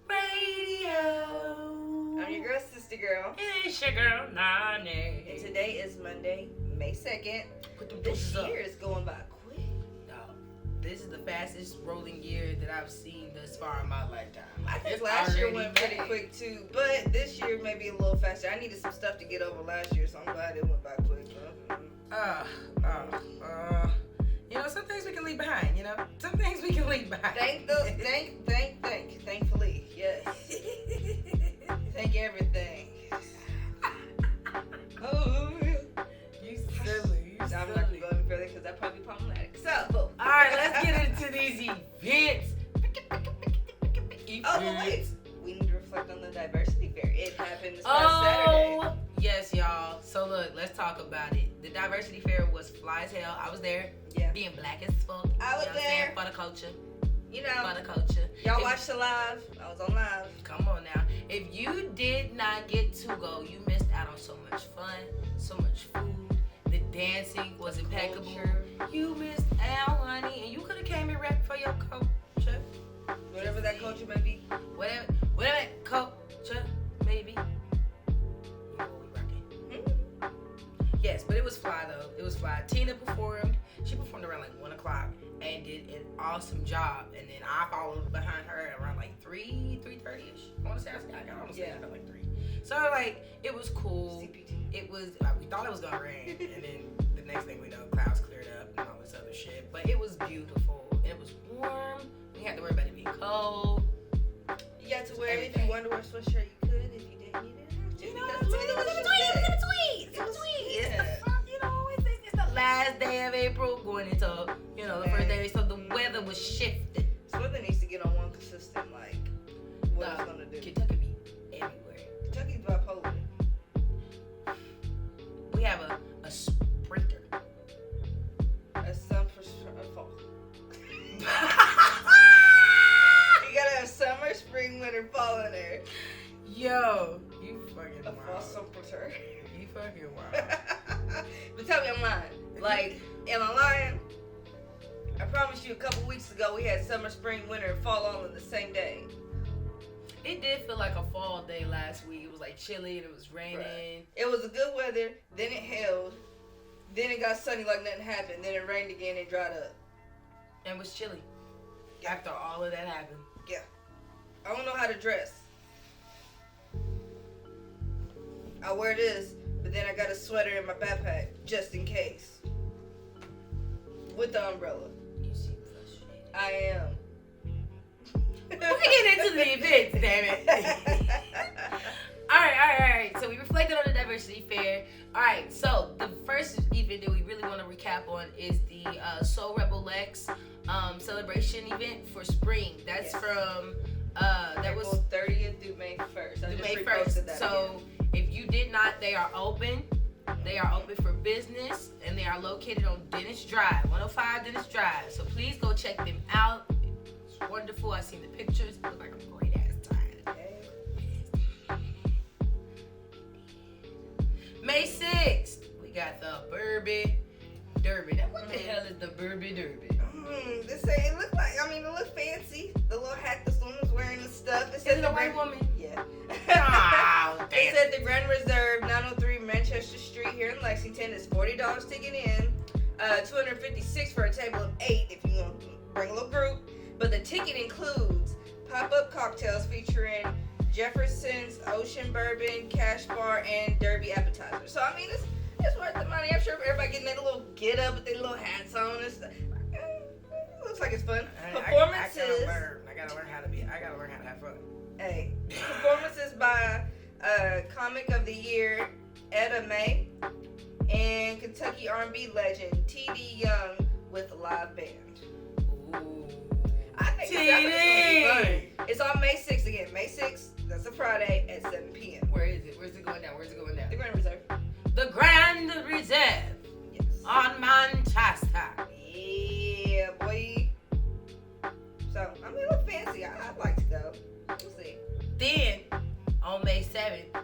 Radio. I'm your girl, Sister Girl. It's your girl, Nani. And today is Monday, May 2nd. This year is going by quick. No, this is the fastest rolling year that I've seen thus far in my lifetime. I think last year went pretty quick too, but this year may be a little faster. I needed some stuff to get over last year, so I'm glad it went by quick. You know, some things we can leave behind, you know? Some things we can leave behind. Thankfully, yes. Thank everything. Oh, you silly. I'm not going to go any further because that's probably problematic. So, alright, let's get into these events. Oh, wait. We need to reflect on the diversity fair. It happened this past Saturday. Yes, y'all. So look, let's talk about it. The diversity fair was fly as hell. I was there. Yeah. Being black as fuck. I was there. For the culture. You know. For the culture. Y'all watched the live. I was on live. Come on now. If you did not get to go, you missed out on so much fun, so much food. The dancing was impeccable. Culture. You missed out, honey, and you could have came and rep for your culture. Whatever that culture may be. Whatever that culture may be. You know what we rocking. Yes, but it was fly though. It was fly. Tina performed. She performed around like 1 o'clock and did an awesome job. And then I followed behind her around like 3:30ish. I want to say I got almost about like 3. So like it was cool. CPT. It was. We thought it was gonna rain, and then the next thing we know, clouds cleared up and all this other shit. But it was beautiful. It was warm. We had to worry about it being cold. You got to wear it. If you wanted to wear a sweatshirt, you could. If you didn't, you didn't have to. You know, Because it was the weather a just tweet. good. It's a tweet. It's Yeah. the front, you know, it's the last day of April going into, you know, the first day. So the weather was shifted. So weather needs to get on one consistent, like, what it's going to do. Kentucky be everywhere. Kentucky's bipolar. We have a sprinter. A sun for fall. You got to have summer, spring, winter, fall in there. Yo, you fucking A fall wild. summer. You fucking wild. But tell me I'm lying. Like, am I lying? I promise you a couple weeks ago we had summer, spring, winter, and fall all in the same day. It did feel like a fall day last week. It was like chilly and it was raining. Right. It was a good weather, then it held, then it got sunny like nothing happened, then it rained again and dried up. And it was chilly. Yeah. After all of that happened. Yeah. I don't know how to dress. I wear this, but then I got a sweater in my backpack just in case. With the umbrella. You seem frustrated. I am. We're getting into the events, damn it. All right. So we reflected on the diversity fair. All right, so the first event that we really want to recap on is the Soul Rebel Lex celebration event for spring. That's from that was April 30th through May 1st. I just May reposted 1st. that So again. if you did not, they are open. They are open for business, and they are located on Dennis Drive, 105 Dennis Drive. So please go check them out. It's wonderful. I seen the pictures. It looked like a great ass time. May 6th, we got the Bourbon Derby. Now, what the hell is the Bourbon Derby? This ain't, it look like, it look fancy. The little hat this woman's wearing and stuff. Is it a white woman? Yeah. Oh, They damn. said the Grand Reserve, 903 Manchester Street here in Lexington is $40 to get in, $256 for a table of 8 if you want to bring a little group. But the ticket includes pop-up cocktails featuring Jefferson's Ocean Bourbon, Cash Bar, and Derby appetizer. So it's worth the money. I'm sure everybody getting that little get up with their little hats on and stuff. Looks like it's fun. Performances. I gotta learn how to have fun. Hey, performances by Comic of the Year Etta Mae and Kentucky R&B legend T.D. Young with a live band. Ooh. I think it's definitely gonna be fun. It's on May 6th again. May 6th, that's a Friday at 7 p.m. Where is it? Where's it going down? The Grand Reserve. The Grand Reserve Yes. on Manchester. Yeah, boy. So, it look fancy. I'd like to go. We'll see. Then, on May 7th,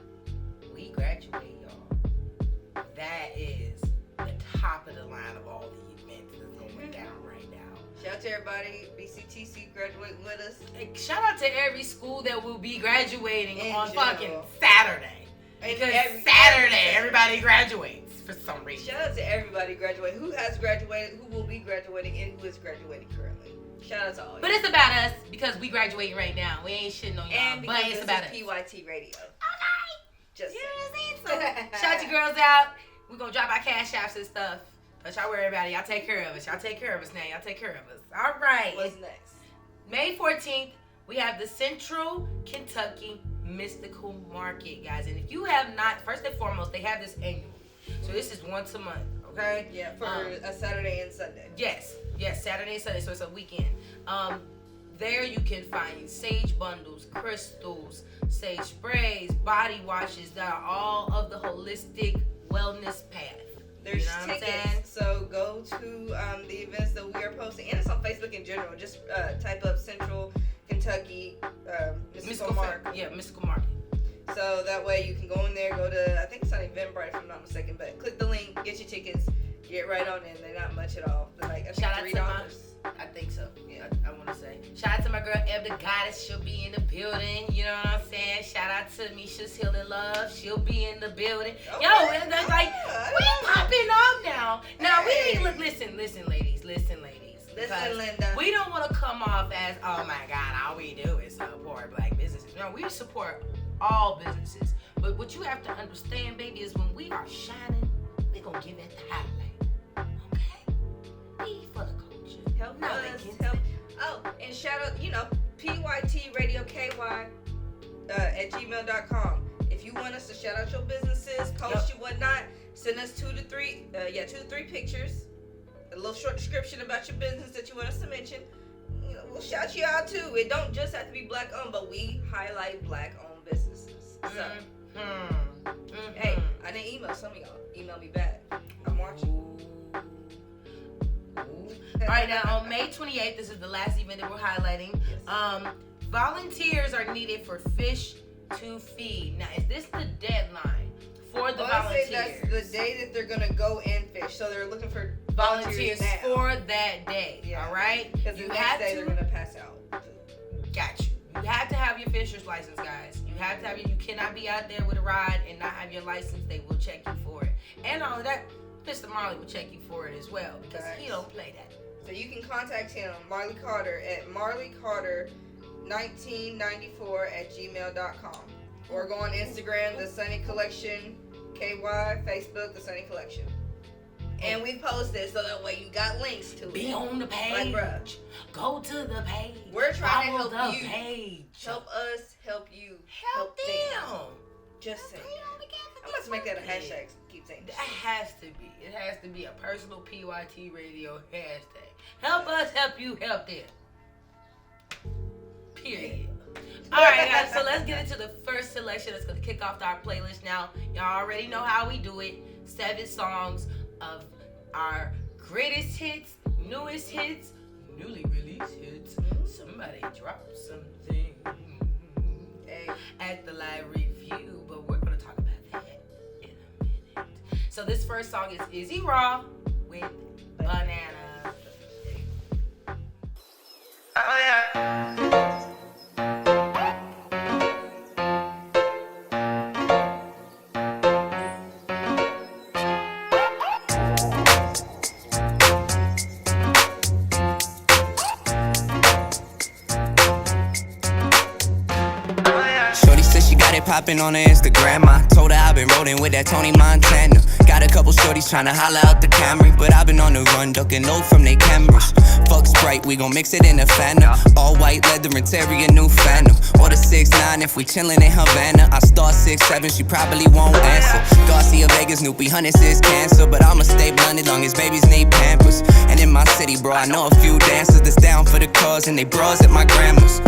we graduate, y'all. That is the top of the line of all the events that's going down right now. Shout out to everybody. BCTC graduating with us. Hey, shout out to every school that will be graduating on general. fucking Saturday. Because Saturday, everybody graduates for some reason. Shout out to everybody graduating. Who has graduated, who will be graduating, and who is graduating currently. Shout out to all. But it's about us because we graduating right now. We ain't shitting on y'all. And but it's about us. Pyt Radio. Okay. Just you know what I'm saying? So, shout your girls out. We're going to drop our cash apps and stuff. Don't y'all worry about it. Y'all take care of us. Y'all take care of us now. Y'all take care of us. All right. What's next? May 14th, we have the Central Kentucky Mystical Market, guys. And if you have not, first and foremost, they have this annually. So this is once a month, okay? Yeah, for a Saturday and Sunday. Yes, Saturday and Sunday, so it's a weekend. There you can find sage bundles, crystals, sage sprays, body washes that are all of the holistic wellness path. There's tickets, so go to the events that we are posting, and it's on Facebook in general. Just type up Central Kentucky Mystical Market. Yeah, Mystical Market. So that way you can go in there, go to, I think it's on Eventbrite if I'm not mistaken, but click the link, get your tickets, get right on in. They're not much at all. They're like, I think Shout out $3. to I think so. Yeah, I want to say. Shout out to my girl Eb the Goddess. She'll be in the building. You know what I'm saying? Shout out to Misha's Healing Love. She'll be in the building. Okay. Yo, and that's like, we popping up now. Now, we ain't look, listen, ladies. Listen, Linda. We don't want to come off as, oh my God, all we do is support black businesses. No, we support all businesses. But what you have to understand, baby, is when we are shining, we're going to give it the highlight. Okay? Be for the culture. Help us. Help. Oh, and shout out, Pyt Radio KY at gmail.com. If you want us to shout out your businesses, post you whatnot, send us 2 to 3 pictures, a little short description about your business that you want us to mention. We'll shout you out too. It don't just have to be black owned, but we highlight black owned businesses. So, hey, I didn't email some of y'all. Email me back. I'm watching. All right, now on May 28th, this is the last event that we're highlighting. Volunteers are needed for Fish to Feed. Now, is this the deadline for the volunteers? That's the day that they're gonna go and fish. So they're looking for volunteers now. For that day. Yeah. All right, because the next day they're gonna pass out. Got you. You have to have your fisher's license, guys. You have to have you cannot be out there with a rod and not have your license. They will check you for it. And all of that, Mr. Marley will check you for it as well because he don't play that. So you can contact him, Marley Carter, at marleycarter1994@gmail.com. Or go on Instagram, The Sunny Collection KY, Facebook, The Sunny Collection. And we post it so that way you got links to it. Be on the page. Like, bruh. Go to the page. We're trying to help the you. Page. Help us, help you. Help them. Just say. I must make that a hashtag. Keep saying that. Has to be. It has to be a personal Pyt Radio hashtag. Help us, help you, help them. Period. All right, guys. So let's get into the first selection that's going to kick off our playlist. Now, y'all already know how we do it. 7 songs of our greatest hits, newest hits, newly released hits. Somebody drop something at the live review, but we're going to talk about that in a minute. So this first song is Izzy Raw with Banana. Oh yeah. Popping on her Instagram, I told her I've been rolling with that Tony Montana. Got a couple shorties tryna holler out the Camry, but I've been on the run, ducking low from they cameras. Fuck Sprite, we gon' mix it in a Fanta. All white leather interior, new Phantom. Order 6'9" if we chillin' in Havana. I start 6'7", she probably won't answer. Garcia Vegas, Snoopy, 106 cancer, but I'ma stay blunted long as babies need Pampers. And in my city, bro, I know a few dancers that's down for the cause, and they bras at my grandma's.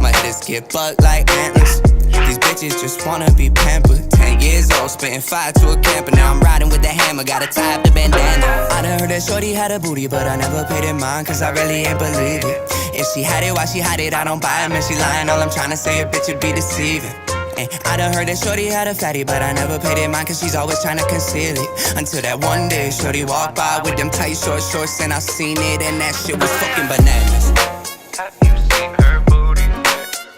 My hitters get bucked like antlers. These bitches just wanna be pampered. 10 years old, spitting fire to a camper. Now I'm riding with the hammer, gotta tie up the bandana. I done heard that shorty had a booty, but I never paid it mine, cause I really ain't believe it. If she had it, why she hide it? I don't buy it, man, she lying. All I'm tryna say, a bitch would be deceiving. And I done heard that shorty had a fatty, but I never paid it mine, cause she's always tryna conceal it. Until that one day, shorty walked by with them tight shorts, and I seen it, and that shit was fucking bananas. Have you seen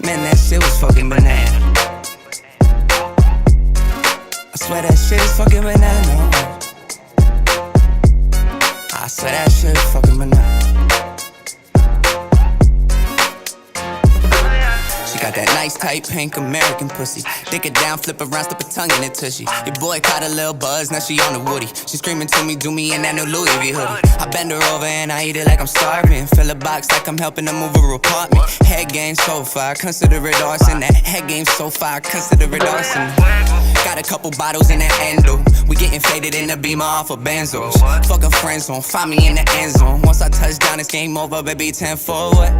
Man, that shit was fucking banana. I swear that shit is fucking banana. I swear that shit is fucking banana. She got that nice tight pink American pussy. Dick it down, flip around, slip a tongue in it tushy. Your boy caught a little buzz, now she on the woody. She screaming to me, do me in that new Louis V hoodie. I bend her over and I eat it like I'm starving. Fill a box like I'm helping her move her apartment. Head game so far, consider it arson. That head game so far, consider it arson. Got a couple bottles in that endo. We getting faded in the Beamer off of Benzos. Fuck a friend zone, find me in the end zone. Once I touch down, it's game over, baby, 10 for what?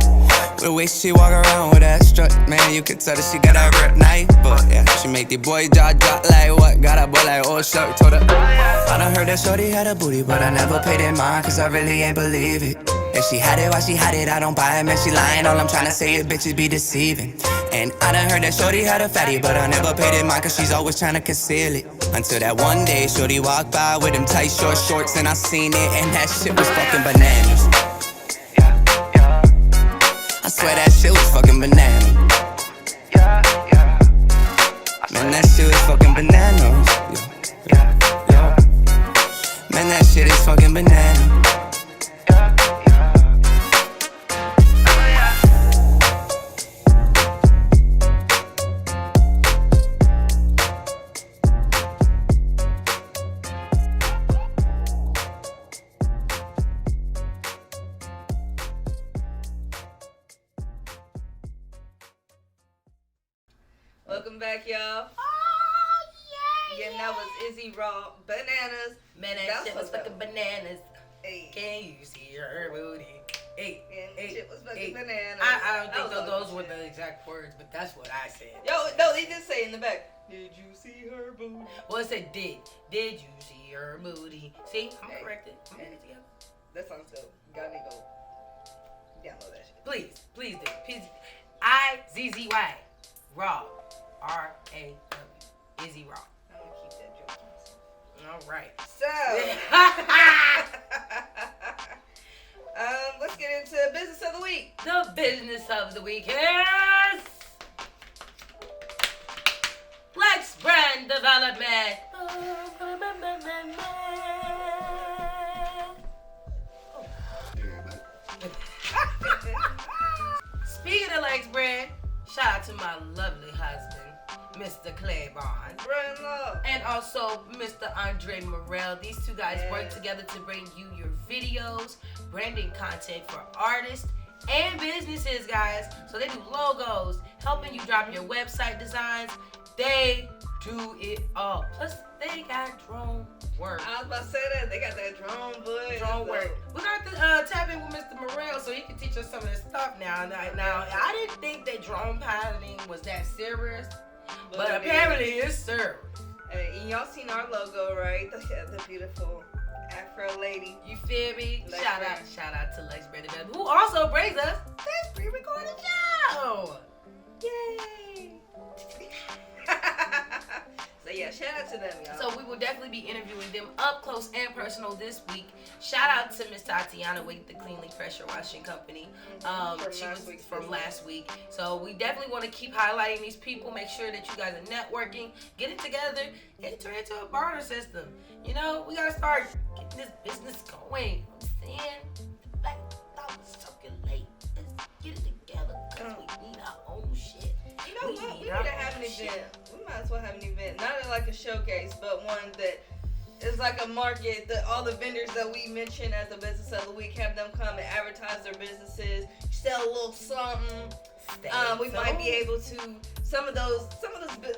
The way she walk around with that strut, man, you can tell that she got a rip knife. But yeah, she make the boy jaw drop like what? Got a boy like, oh shit, told her I done heard that shorty had a booty, but I never paid it mine, cause I really ain't believe it. If she had it, why she had it, I don't buy it, man, she lying. All I'm tryna say is bitches be deceiving. And I done heard that shorty had a fatty, but I never paid it mine, cause she's always tryna conceal it. Until that one day, shorty walked by with them tight short shorts, and I seen it, and that shit was fucking bananas. I swear that shit was fucking banana. Man, that shit was fucking bananas. Man, that shit is fucking banana. Welcome back, y'all. Oh, yeah. Again, that was Izzy Raw, Bananas. Man, that shit was fucking bananas. Hey. Can you see her booty? Hey, And shit was fucking bananas. I don't That think was those all were shit. the exact words, but that's what I said. Yo, no, they did say in the back. Did you see her booty? Well, it said did. Did you see her booty? See, I'm Hey. corrected. I'm getting it together. That song's dope. Gotta go download that shit. Please, please do. Izzy Raw. R-A-W. Izzy Raw. I'm gonna keep that joke to myself. All right. So, let's get into business of the week. The business of the week is LexBrand development. Speaking of LexBrand, shout out to my lovely husband, Mr. Claiborne. Run low. And also Mr. Andre Morel. These two guys work together to bring you your videos, branding content for artists and businesses, guys. So they do logos, helping you drop your website designs. They do it all. Plus, they got drone work. I was about to say that. They got that drone boy. Drone work. We got to tap in with Mr. Morel so he can teach us some of this stuff now. Now, I didn't think that drone piloting was that serious, but apparently it's serious. And y'all seen our logo, right? The beautiful Afro lady. You feel me? LexBrand. Shout out to LexBrand, who also brings us this pre-recorded show. Yay! So yeah, shout out to them, y'all. So we will definitely be interviewing them up close and personal this week. Shout out to Miss Tatiana with the Cleanly Pressure Washing Company. From last week. So we definitely want to keep highlighting these people. Make sure that you guys are networking, get it together, enter into a barter system. You know, we gotta start getting this business going. I'm saying, the Black Dollar circulate. Let's get it together because we need our own shit. You know what? We need to have an event. We might as well have an event. Not like a showcase, but one that is like a market that all the vendors that we mention as a business of the week, have them come and advertise their businesses, sell a little something. We might be able to,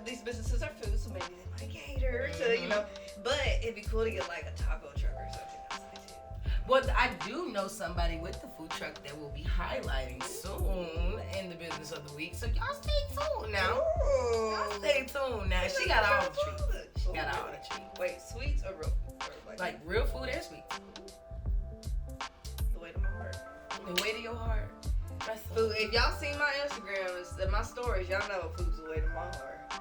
these businesses are food, so maybe they might cater to, you know, but it'd be cool to get like a taco truck or something outside too. Well, I do know somebody with the food truck that will be highlighting soon in the business of the week. So y'all stay tuned now. Y'all stay tuned now. She got all the treats. She got all the treats. Wait, sweets or real food? Or like real food and sweets. The way to my heart. The way to your heart. Food. If y'all seen my Instagrams and my stories, y'all know food's the way to my heart.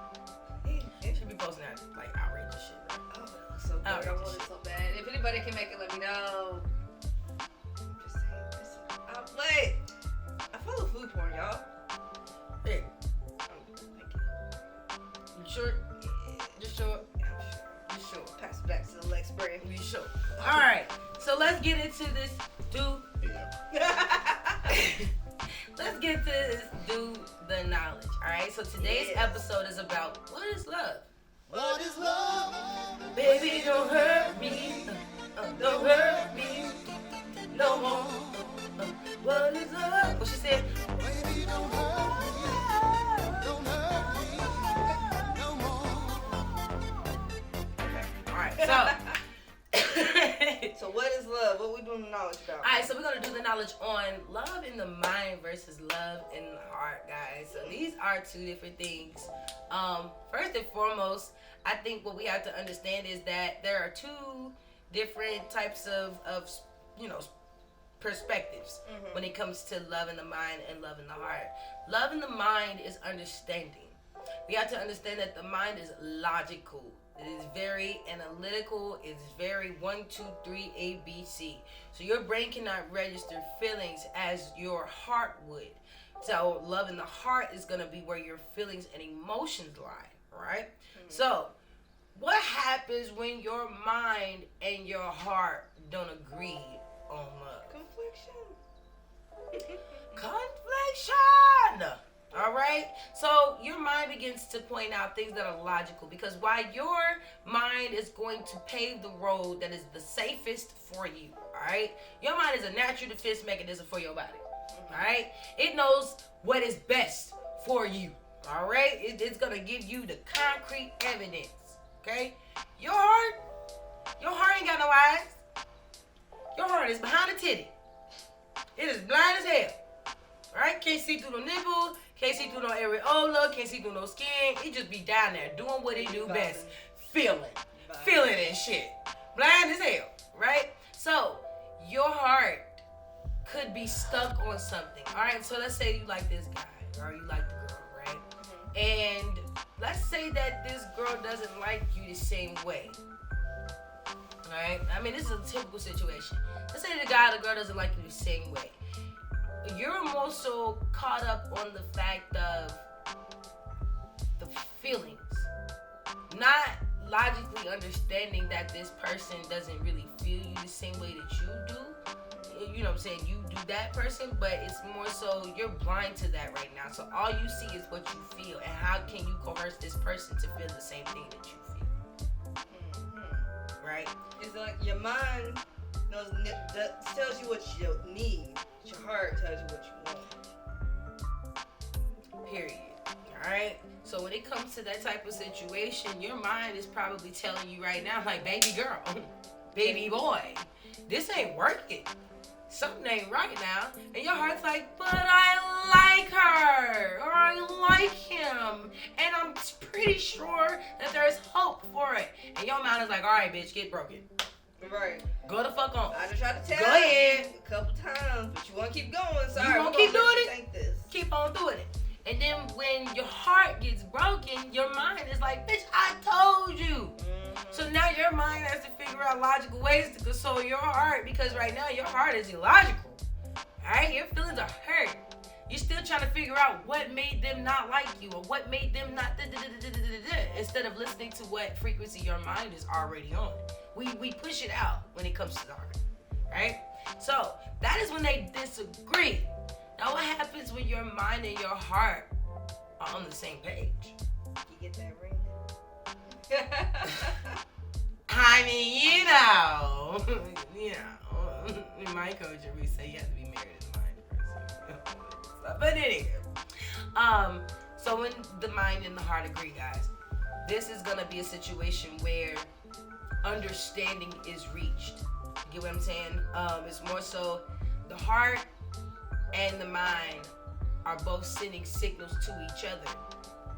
Should be posting that like outrageous shit. Right? Oh, it looks so good. I want it so bad. If anybody can make it, let me know. I'm just saying. Wait. I follow food porn, y'all. Hey, LexBrand. We sure. All right. So let's get into this let's get to this the knowledge. All right. So today's episode is about what is love. What is love? Baby, don't hurt me. Don't hurt me no more. What is love? What she said? Baby, don't hurt me. Don't hurt me no more. All right. So. So what is love? What we doing the knowledge about? Alright, so we're going to do the knowledge on love in the mind versus love in the heart, guys. So these are two different things. First and foremost, I think what we have to understand is that there are two different types of perspectives when it comes to love in the mind and love in the heart. Love in the mind is understanding. We have to understand that the mind is logical. It is very analytical. It's very 1, 2, 3, A, B, C. So your brain cannot register feelings as your heart would. So love in the heart is going to be where your feelings and emotions lie, right? So what happens when your mind and your heart don't agree on love? Confliction! All right, so your mind begins to point out things that are logical, because while your mind is going to pave the road that is the safest for you, all right, your mind is a natural defense mechanism for your body, all right. It knows what is best for you, all right. It's gonna give you the concrete evidence, okay. Your heart ain't got no eyes. Your heart is behind the titty. It is blind as hell, all right. Can't see through the nipple. Can't see through no areola, can't see through no skin. He just be down there doing what he do best. Feeling and shit. Blind as hell, right? So, your heart could be stuck on something. Alright, so let's say you like this guy, or you like the girl, right? And let's say that this girl doesn't like you the same way. Alright? I mean, this is a typical situation. Let's say the guy or the girl doesn't like you the same way. You're more so caught up on the fact of the feelings, not logically understanding that this person doesn't really feel you the same way that you do. You know what I'm saying? You do that person, but it's more so you're blind to that right now. So all you see is what you feel, and how can you coerce this person to feel the same thing that you feel? Right? It's like your mind tells you what you need. Your heart tells you what you want. Period. Alright? So when it comes to that type of situation, your mind is probably telling you right now, like, baby girl, baby boy, this ain't working. Something ain't right now. And your heart's like, but I like her, or I like him, and I'm pretty sure that there's hope for it. And your mind is like, alright, bitch, get broken. Right. Go the fuck on. I just tried to tell Go ahead. you a couple times, but you want to keep going. Sorry, you gonna keep doing it? Think this. Keep on doing it. And then when your heart gets broken, your mind is like, bitch, I told you. So now your mind has to figure out logical ways to console your heart, because right now your heart is illogical. Alright? Your feelings are hurt. You're still trying to figure out what made them not like you, or what made them not instead of listening to what frequency your mind is already on. We push it out when it comes to the heart, right? So that is when they disagree. Now what happens when your mind and your heart are on the same page? You get that ring? I mean, in my culture we say you have to be married in the mind first. But anyway, so when the mind and the heart agree, guys, this is gonna be a situation where understanding is reached. You get what I'm saying? It's more so the heart and the mind are both sending signals to each other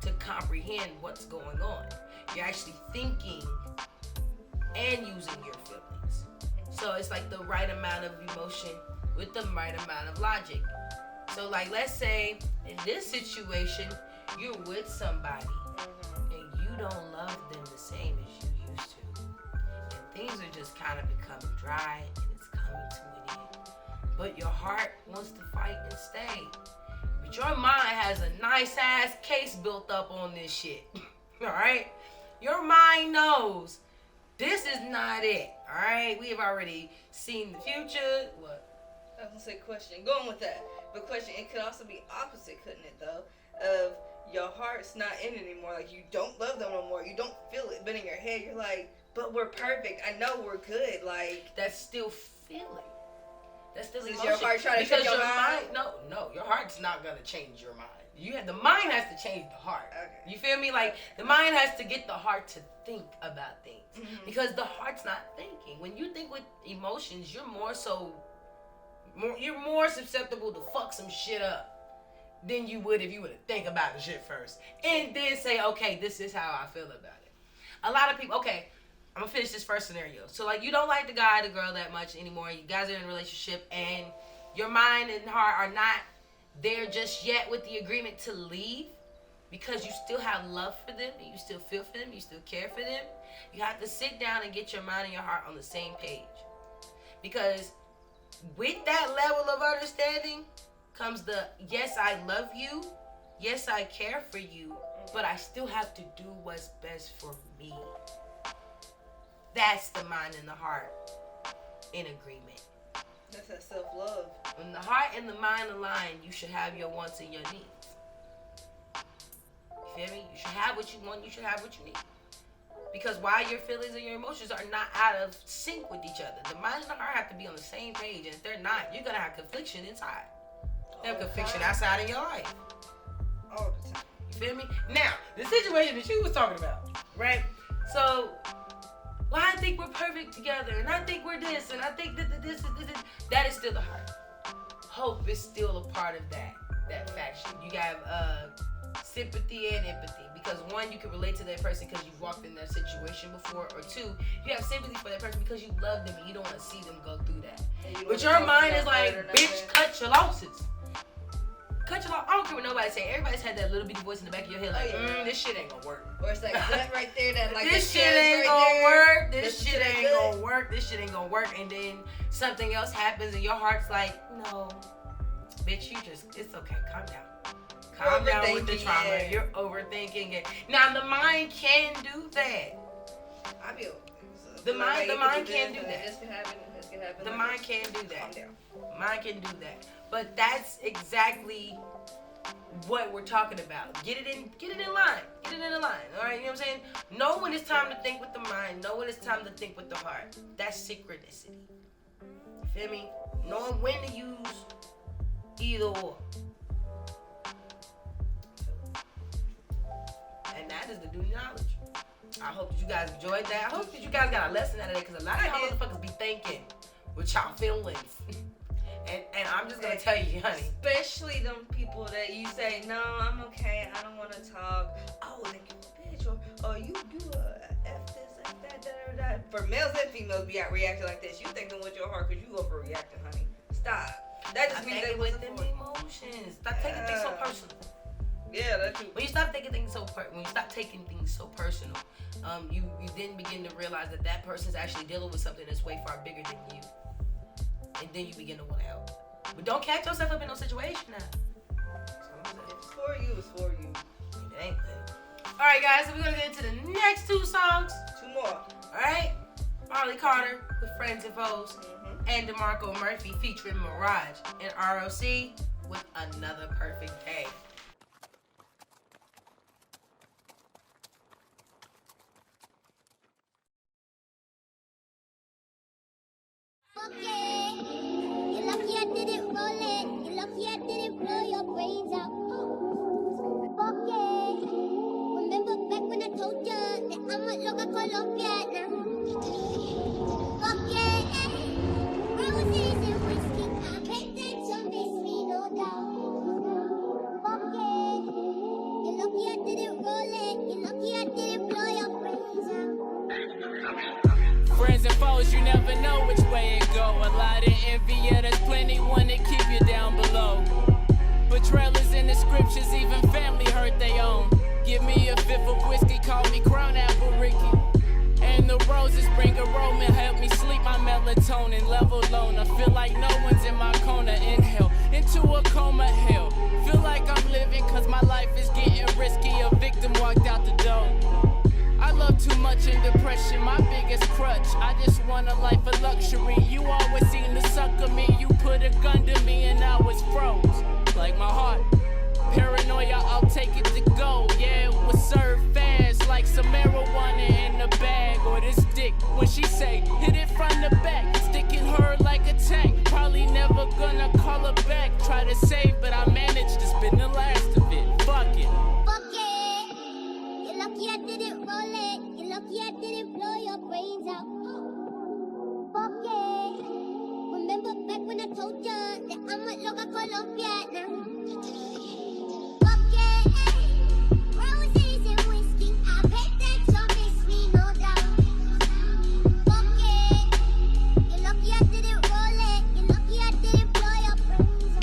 to comprehend what's going on. You're actually thinking and using your feelings. So it's like the right amount of emotion with the right amount of logic. So like, let's say in this situation, you're with somebody and you don't love them the same as you used to. And things are just kind of becoming dry and it's coming to an end. But your heart wants to fight and stay. But your mind has a nice ass case built up on this shit. Alright? Your mind knows This is not it. All right, we have already seen the future. What? I was gonna say question. Going with that, but question. It could also be opposite, couldn't it? Though, of your heart's not in it anymore. Like you don't love them no more. You don't feel it, but in your head you're like, but we're perfect. I know we're good. Like that's still feeling. That's still Is emotion. your heart trying to because change your your mind? No, your heart's not gonna change your mind. The mind has to change the heart. Okay. You feel me? Like the mind has to get the heart to think about things because the heart's not thinking. When you think with emotions, you're more susceptible to fuck some shit up than you would if you would think about the shit first and then say, okay, this is how I feel about it. A lot of people, okay, I'm gonna finish this first scenario. So like you don't like the guy, the girl that much anymore. You guys are in a relationship and your mind and heart are not there just yet with the agreement to leave because you still have love for them, and you still feel for them, you still care for them. You have to sit down and get your mind and your heart on the same page. Because with that level of understanding comes the, yes, I love you, yes, I care for you, but I still have to do what's best for me. That's the mind and the heart in agreement. that's that self-love. When the heart and the mind align, you should have your wants and your needs. You feel me? You should have what you want, you should have what you need. Because why your feelings and your emotions are not out of sync with each other. The mind and the heart have to be on the same page, and if they're not, you're gonna have confliction inside. You have confliction outside of your life. All the time. You feel me? Now, the situation that you was talking about, right? So, well, I think we're perfect together, and I think we're this, and I think this. That is still the heart. Hope is still a part of that faction. You got sympathy and empathy, because one, you can relate to that person because you've walked in that situation before, or two, you have sympathy for that person because you love them and you don't want to see them go through that. But your mind is like, bitch, cut your losses. Cut your loss. I don't care what nobody say. Everybody's had that little bitty voice in the back of your head like, this shit ain't gonna work. Or it's like that right there that like this the shit ain't right gonna there. work. This shit ain't good. gonna work. This shit ain't gonna work. And then something else happens and your heart's like, no, bitch, it's okay. Calm down. Calm down with the trauma. Yeah. You're overthinking it. Now the mind can do that. I feel The mind can do that. This can happen. This can happen. The like mind this. can do Calm that. down. Mind can do that. But that's exactly what we're talking about. Get it in line. Get it in line. All right, you know what I'm saying? Know when it's time to think with the mind. Know when it's time to think with the heart. That's synchronicity. You feel me? Knowing when to use either or. And that is the due knowledge. I hope that you guys enjoyed that. I hope that you guys got a lesson out of that, because a lot of y'all motherfuckers be thinking with y'all feelings. And I'm just gonna tell you, honey. Especially them people that you say, no, I'm okay, I don't want to talk. Oh, like you a bitch, or you F this, like that. For males and females, be out reacting like this. You thinking with your heart because you overreacting, honey. Stop. That just means they with wasn't them for emotions. Stop taking things so personal. Yeah, that's true. When you stop taking things so personal, you then begin to realize that person's actually dealing with something that's way far bigger than you. And then you begin to want to help. But don't catch yourself up in no situation now. If it's for you, it's for you. It ain't good. Alright guys, so we're gonna get into the next two songs. Two more. Alright? Marley Carter with Friends and Foes. And DeMarko Murphy featuring Mirage and ROC with Another Perfect Day. Okay, you're lucky I didn't roll it. You're lucky I didn't blow your brains out. Okay, remember back when I told ya that I'm a loca Colombia now. Okay, roses and whiskey, I bet that some miss me, no doubt. Okay, you're lucky I didn't roll it. You're lucky I didn't blow your brains out. Friends and foes, you never know which way it go. A lot of envy, yeah, there's plenty wanna keep you down below. Betrayal is in the scriptures, even family hurt they own. Give me a fifth of whiskey, call me Crown Apple Ricky. And the roses bring aroma, help me sleep my melatonin. Level alone, I feel like no one's in my corner. Inhale, into a coma, hell. Feel like I'm living, cause my life is getting risky. A victim walked out the door. I love too much in depression, my biggest crutch. I just want a life of luxury. You always seem to sucker me. You put a gun to me and I was froze. Like my heart. Paranoia, I'll take it to go. Yeah, it was served fast, like some marijuana in the bag. Or this dick, when she say, hit it from the back. Sticking her like a tank. Probably never gonna call her back. Try to save, but I managed to spin the last of it. Fuck it. Fuck it. You're lucky I didn't roll it. You're lucky I didn't blow your brains out. Fuck it. Remember back when I told ya that I'm a loca Colombia now? Fuck it. Roses and whiskey. I bet that you'll miss me, no doubt. Fuck it. You're lucky I didn't roll it. You're lucky I didn't blow your brains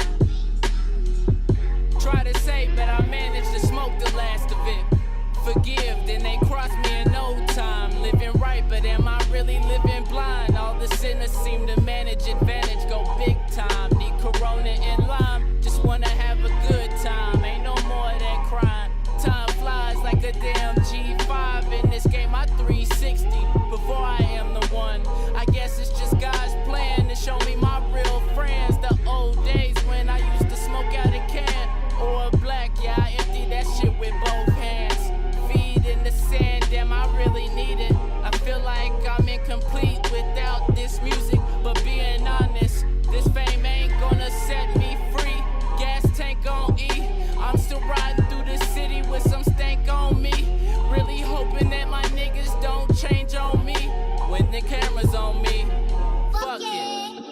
out. Try to save, but I managed to smoke the last of it. Forgive, then they cross me in no time. Living right, but am I really living blind? All the sinners seem to manage advantage, go big time. Need Corona and lime, just wanna have a good time. Ain't no more of that crime. Time flies like a damn G5. In this game, I 360 before I am the one. I guess it's just God's plan to show me my real friends. The old days when I used to smoke out a can or a black, yeah, I emptied that shit with both hands. Feet in the sand, damn, I really need it. I feel like I'm incomplete without this music, but being honest, this fame ain't gonna set me free. Gas tank on E, I'm still riding through the city with some stank on me. Really hoping that my niggas don't change on me when the camera's on me. Fuck it.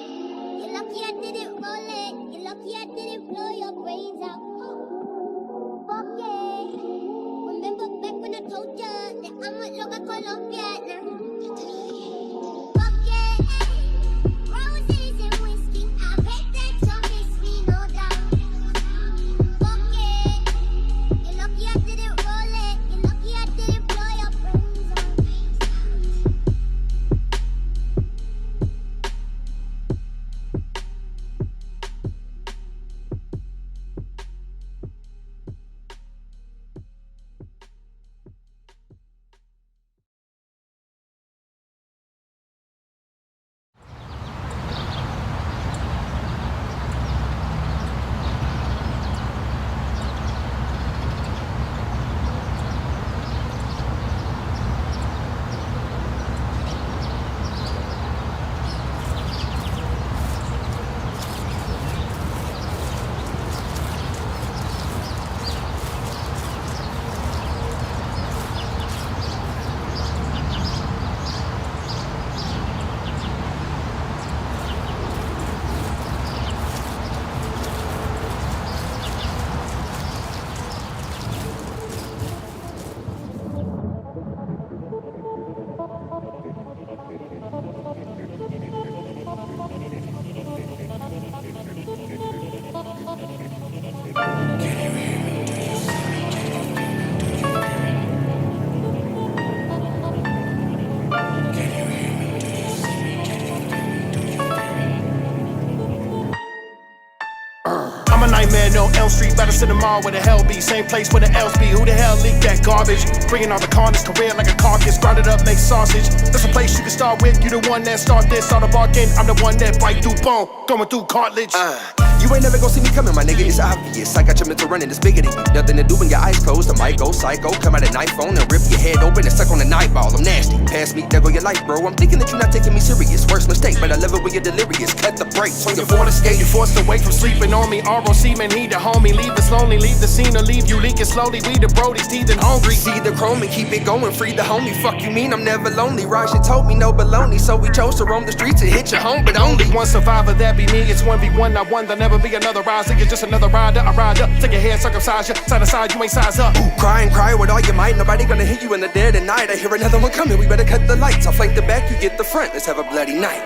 You're lucky I didn't roll it. You're lucky I didn't blow your brains out. Fuck it. Remember back when I told ya that I'm a loca Colombia now? Fuck it. Roses and whiskey. I bet that you'll miss me, no doubt. Fuck it. You're lucky I didn't roll it. You're lucky I didn't blow your brains out. Nightmare, no Elm Street, better sit them all where the hell be. Same place where the L's be. Who the hell leaked that garbage? Bringing all the carnage, career like a carcass, ground it up, make sausage. That's a place you can start with. You the one that start this, start a bargain. I'm the one that bite through bone, going through cartilage. You ain't never gon' see me coming, my nigga, it's obvious. I got your mental running, it's bigger than you. Nothing to do when your eyes closed, I might go psycho. Come out at night phone and rip your head open and suck on the night ball. I'm nasty, pass me, there go your life, bro. I'm thinking that you're not taking me serious. Worst mistake, but I love it when you're delirious. Cut the brakes on your Before the skate, you forced away from sleeping on me. ROC, man, he the homie. Leave us lonely, leave the scene or leave you leaking slowly. We the brodies, teething hungry. See the chrome and keep it going, free the homie. Fuck you mean, I'm never lonely. Raja told me no baloney, so we chose to roam the streets and hit your home, but only one survivor, that be me. It's 1v1, not one, there'll never be another rise. You're just another rider, I ride up. Take your head, circumcise you, side to side, you ain't size up. Ooh, cry with all your might. Nobody gonna hit you in the dead of night. I hear another one coming, we better cut the lights. I'll flank the back, you get the front. Let's have a bloody night.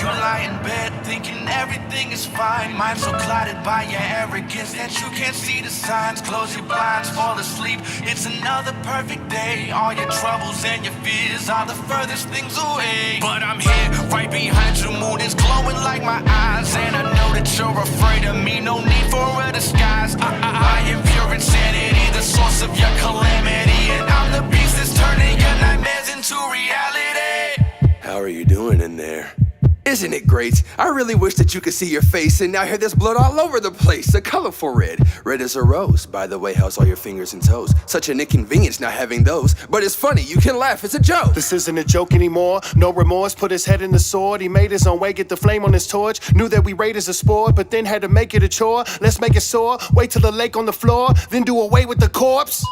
You lie in bed thinking everything is fine. Mind so clouded by your arrogance that you can't see the signs. Close your blinds, fall asleep. It's another perfect day. All your troubles and your fears are the furthest things away. But I'm here, right behind you. Mood is glowing like my eyes, and I know that you're afraid of me. No need for a disguise. I am pure insanity, the source of your calamity, and I'm the beast that's turning your nightmares into Isn't it great? I really wish that you could see your face, and now here there's blood all over the place. A colorful red, red as a rose. By the way, how's all your fingers and toes? Such an inconvenience not having those. But it's funny, you can laugh, it's a joke. This isn't a joke anymore. No remorse, put his head in the sword. He made his own way, get the flame on his torch. Knew that we rate as a sport, but then had to make it a chore. Let's make it soar, wait till the lake on the floor, then do away with the corpse.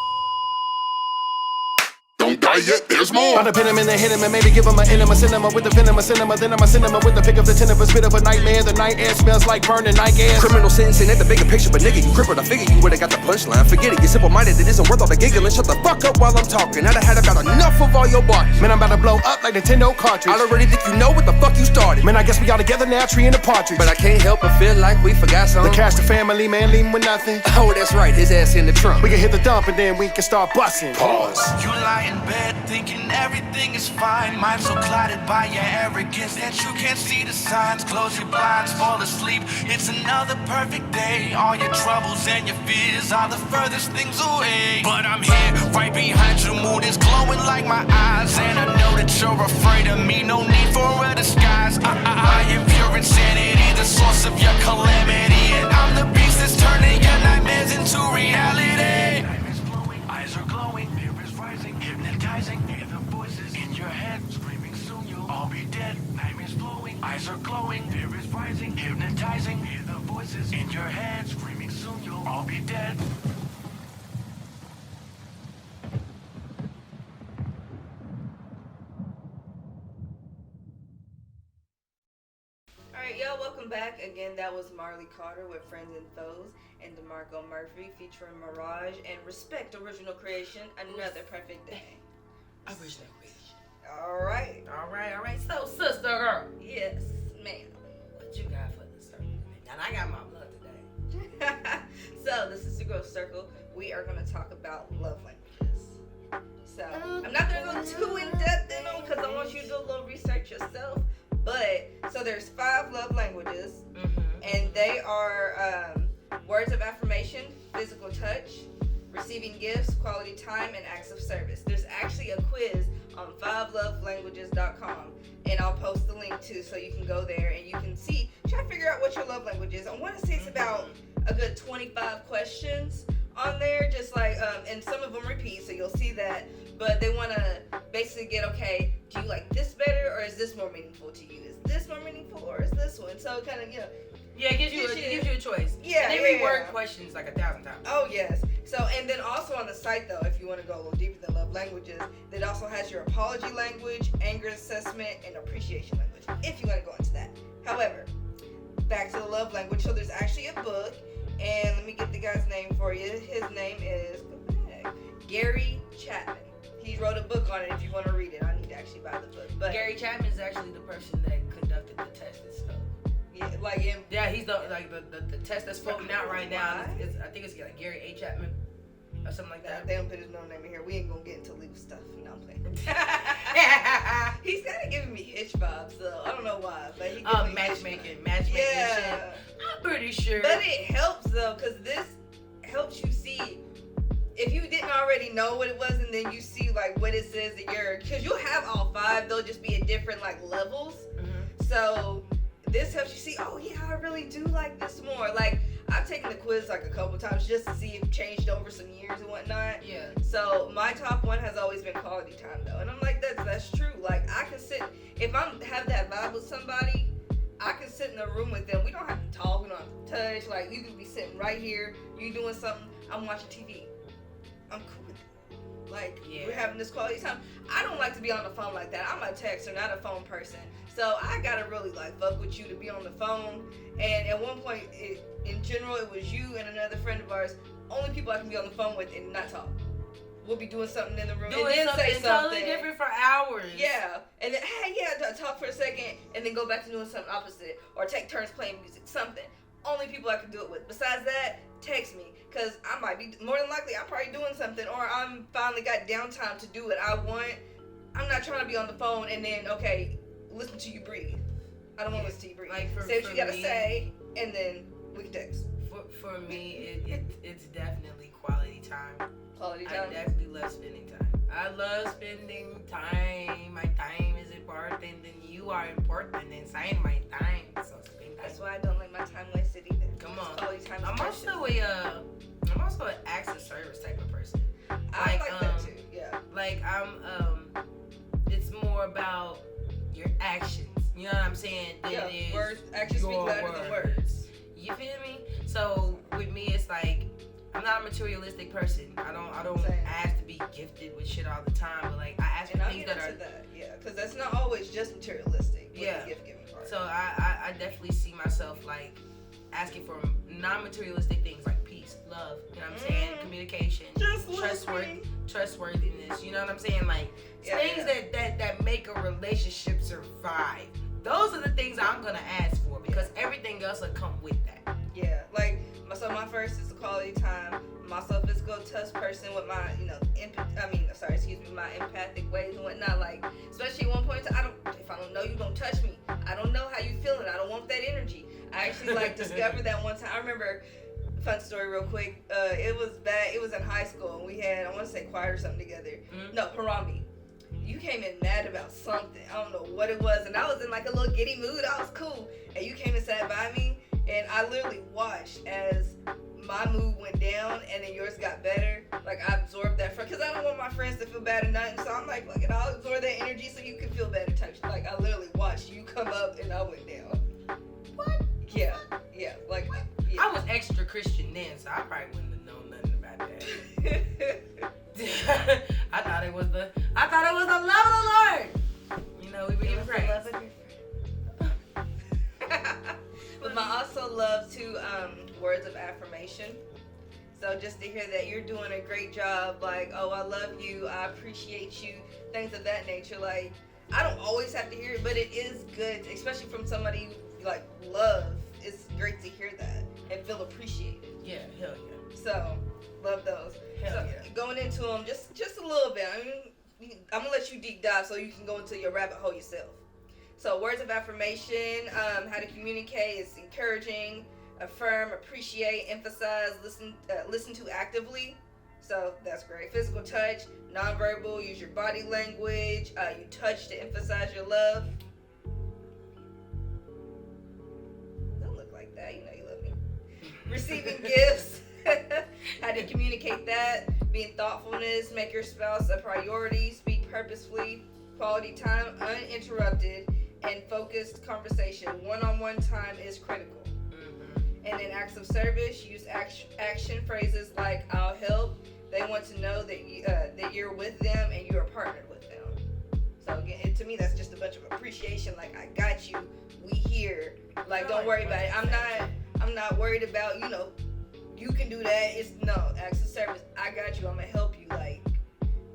Don't die yet, there's more. Try to pin him and then hit him and maybe give him an enema, cinema with the venom of cinema. Then I'ma send him with the pick of the tin of a spit of a nightmare. The night air smells like burning night gas. Criminal sentencing at the bigger picture, but nigga, you crippled. I figure you would've got the punchline. Forget it, you're simple-minded, it isn't worth all the giggling. Shut the fuck up while I'm talking. I'd have had about enough of all your barking. Man, I'm about to blow up like Nintendo cartridge. I already think you know what the fuck you started. Man, I guess we all together now, tree and a partridge. But I can't help but feel like we forgot something. The cash, the family, man, leave him with nothing. Oh, that's right, his ass in the trunk. We can hit the dump and then we can start busting. Pause. You lie in bed thinking everything is fine. Mind so clouded by your arrogance that you can't see the signs. Close your blinds, fall asleep. It's another perfect day. All your troubles and your fears are the furthest things away. But I'm here, right behind you. The moon is glowing like my eyes, and I know that you're afraid of me. No need for a disguise. I am pure insanity, the source of your calamity, and I'm the beast that's turning your nightmares into reality. Nightmares flowing, eyes are glowing, fear is rising, hypnotizing. Hear the voices in your head screaming, soon you'll all be dead. Nightmares flowing, eyes are glowing, fear is rising, hypnotizing. Hear the voices in your head screaming, soon you'll all be dead. Alright, y'all, welcome back. Again, that was Marley Carter with Friends and Foes and DeMarko Murphy featuring Mirage and Respect Original Creation, Another Perfect Day. Original creation. Alright. Alright. So, sister girl, Yes, ma'am. what you got for the circle? And I got my blood today. So, this is the Growth Circle. We are going to talk about love languages. So, I'm not going to go too in-depth in them because I want you to do a little research yourself. But, so there's 5 love languages, and they are words of affirmation, physical touch, receiving gifts, quality time, and acts of service. There's actually a quiz on 5lovelanguages.com, and I'll post the link too, so you can go there and you can see, try to figure out what your love language is. I want to say it's about a good 25 questions on there, just like, and some of them repeat, so you'll see that. But they want to basically get, okay, do you like this better, or is this more meaningful to you? Is this more meaningful, or is this one? So kind of, Yeah, it gives you a choice. Yeah, and they reword questions like 1,000 times. Oh, yes. So, and then also on the site, though, if you want to go a little deeper than love languages, it also has your apology language, anger assessment, and appreciation language, if you want to go into that. However, back to the love language. So there's actually a book, and let me get the guy's name for you. His name is Gary Chapman. He wrote a book on it. If you want to read it, I need to actually buy the book. But Gary Chapman is actually the person that conducted the test and stuff. yeah, like him. Yeah, he's the test that's floating out right now. I think it's like Gary A. Chapman or something like that. They don't put his no name in here. We ain't gonna get into legal stuff. No, I'm playing. He's kind of giving me Hitch vibes, so I don't know why. But he gives me matchmaking yeah. shit. I'm pretty sure. But it helps though, cause this helps you see. If you didn't already know what it was, and then you see like what it says that because you'll have all 5, they'll just be at different like levels. So this helps you see, oh yeah, I really do like this more. Like I've taken the quiz like a couple times just to see if it changed over some years and whatnot. Yeah. So my top one has always been quality time though, and I'm like that's true. Like I can sit if I have that vibe with somebody, I can sit in a room with them. We don't have to talk, we don't have to touch. Like you can be sitting right here, you doing something, I'm watching TV. I'm cool with it. Like, we're having this quality time. I don't like to be on the phone like that. I'm a texter, not a phone person. So I gotta really like fuck with you to be on the phone. And at one point, in general, it was you and another friend of ours. Only people I can be on the phone with and not talk. We'll be doing something in the room and then say something. Totally different for hours. Yeah. And then, hey, yeah, talk for a second and then go back to doing something opposite. Or take turns playing music, something. Only people I can do it with. Besides that, text me. Because I might be, more than likely, I'm probably doing something. Or I'm finally got downtime to do what I want. I'm not trying to be on the phone and then, okay, listen to you breathe. I don't want to listen to you breathe. Like say what you got to say and then we can text. For me, it's definitely quality time. Quality time? I definitely love spending time. I love spending time. My time is important. part, then you are important, and saying my time. So that's why I don't like my time wasted either. Come on. Quality time is I'm precious. also an acts of service type of person. I like that too. Yeah. Like it's more about your actions. You know what I'm saying? Than it is words. Actions speak your louder than words. You feel me? So with me, it's like I'm not a materialistic person. I don't ask to be gifted with shit all the time, but like I ask for things that are because that's not always just materialistic. Yeah. The gift giving part. So I definitely see myself like asking for non-materialistic things like peace, love. You know what I'm saying? Communication, trustworthiness. You know what I'm saying? Like things that make a relationship survive. Those are the things I'm gonna ask for because everything else will come with that. Yeah, like my first is a quality time. My physical touch person with my, my empathic ways and whatnot. Like, especially at one point, if I don't know you, don't touch me. I don't know how you feeling. I don't want that energy. I actually discovered that one time. I remember, fun story real quick. It was in high school and we had, I want to say choir or something together. Mm-hmm. No, Harambe. You came in mad about something. I don't know what it was. And I was in like a little giddy mood. I was cool. And you came and sat by me. And I literally watched as my mood went down and then yours got better. Like, I absorbed that because I don't want my friends to feel bad or nothing. So I'm like, look, and I'll absorb that energy so you can feel better type. Like, I literally watched you come up and I went down. What? Yeah. Like, yeah. I was extra Christian then, so I probably wouldn't have known nothing about that. I thought it was the love of the Lord. You know, we were giving praise. But I also love to words of affirmation. So just to hear that you're doing a great job, like, oh, I love you, I appreciate you, things of that nature. Like, I don't always have to hear it, but it is good, especially from somebody you like love. It's great to hear that and feel appreciated. Yeah, hell yeah. So love those. Hell yeah. Going into them just a little bit. I'm gonna let you deep dive so you can go into your rabbit hole yourself. So words of affirmation, how to communicate is encouraging, affirm, appreciate, emphasize, listen to actively. So that's great. Physical touch, nonverbal, use your body language. You touch to emphasize your love. Don't look like that. You know you love me. Receiving gifts. How to communicate that. Being thoughtfulness, make your spouse a priority. Speak purposefully. Quality time, uninterrupted, and focused conversation. One-on-one time is critical. Mm-hmm. And then acts of service, use action phrases like "I'll help." They want to know that you're with them and you are partnered with them. So again, to me, that's just a bunch of appreciation. Like, I got you. We here. Like, don't worry about it. I'm not worried about, you can do that. It's acts of service. I got you. I'm gonna help you. Like,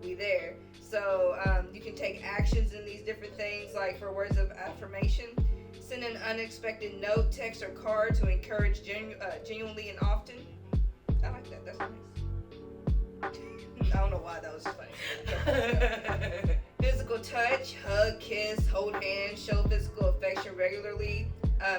we there. So you can take actions in these different things, like for words of affirmation. Send an unexpected note, text, or card to encourage genuinely and often. I like that. That's nice. I don't know why that was funny. Physical touch, hug, kiss, hold hands, show physical affection regularly.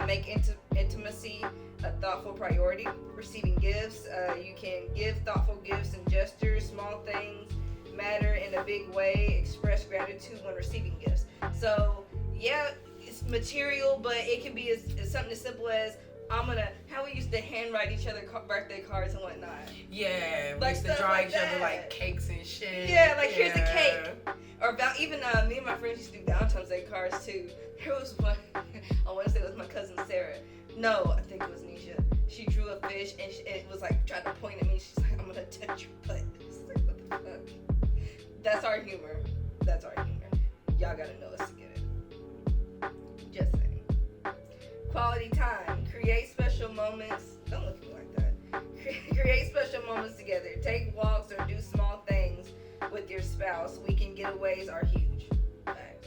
Make intimacy a thoughtful priority. Receiving gifts, you can give thoughtful gifts and gestures, small things matter in a big way. Express gratitude when receiving gifts. So yeah, it's material, but it can be as something as simple as how we used to handwrite each other birthday cards and whatnot. Yeah, we like used to draw each other like cakes and shit. Yeah, like here's a cake. Or even me and my friends used to do Valentine's Day cards too. There was one, I want to say it was my cousin Sarah. No, I think it was Nisha. She drew a fish and it was like trying to point at me. She's like, I'm gonna touch your butt. It's like, what the fuck? That's our humor. Y'all gotta know us to get it. Just saying. Quality time. Create special moments. Don't look at me like that. Create special moments together. Take walks or do small things with your spouse. Weekend getaways are huge. Right.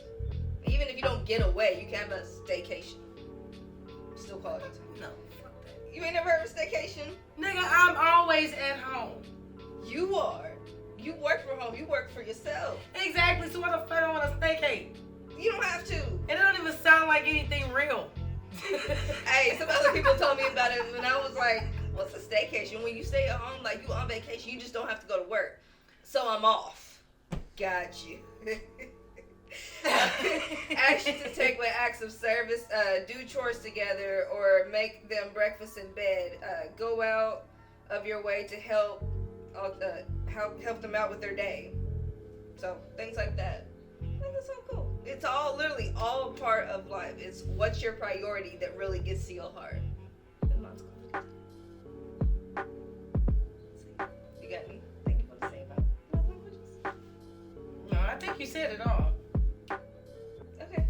Even if you don't get away, you can have a staycation. Still quality time. No, fuck that. You ain't never heard of staycation? Nigga, I'm always at home. You are. You work from home. You work for yourself. Exactly. So what the fuck I want to staycate? You don't have to. And it don't even sound like anything real. Hey, some other people told me about it when I was like, what's a staycation? When you stay at home, like you on vacation, you just don't have to go to work. So I'm off. Got you. Actions to take with acts of service, do chores together, or make them breakfast in bed. Go out of your way to help them out with their day. So things like that. I think that's so cool. It's all literally all part of life. It's what's your priority that really gets to your heart. You got anything you want to say about love languages? No, I think you said it all. Okay.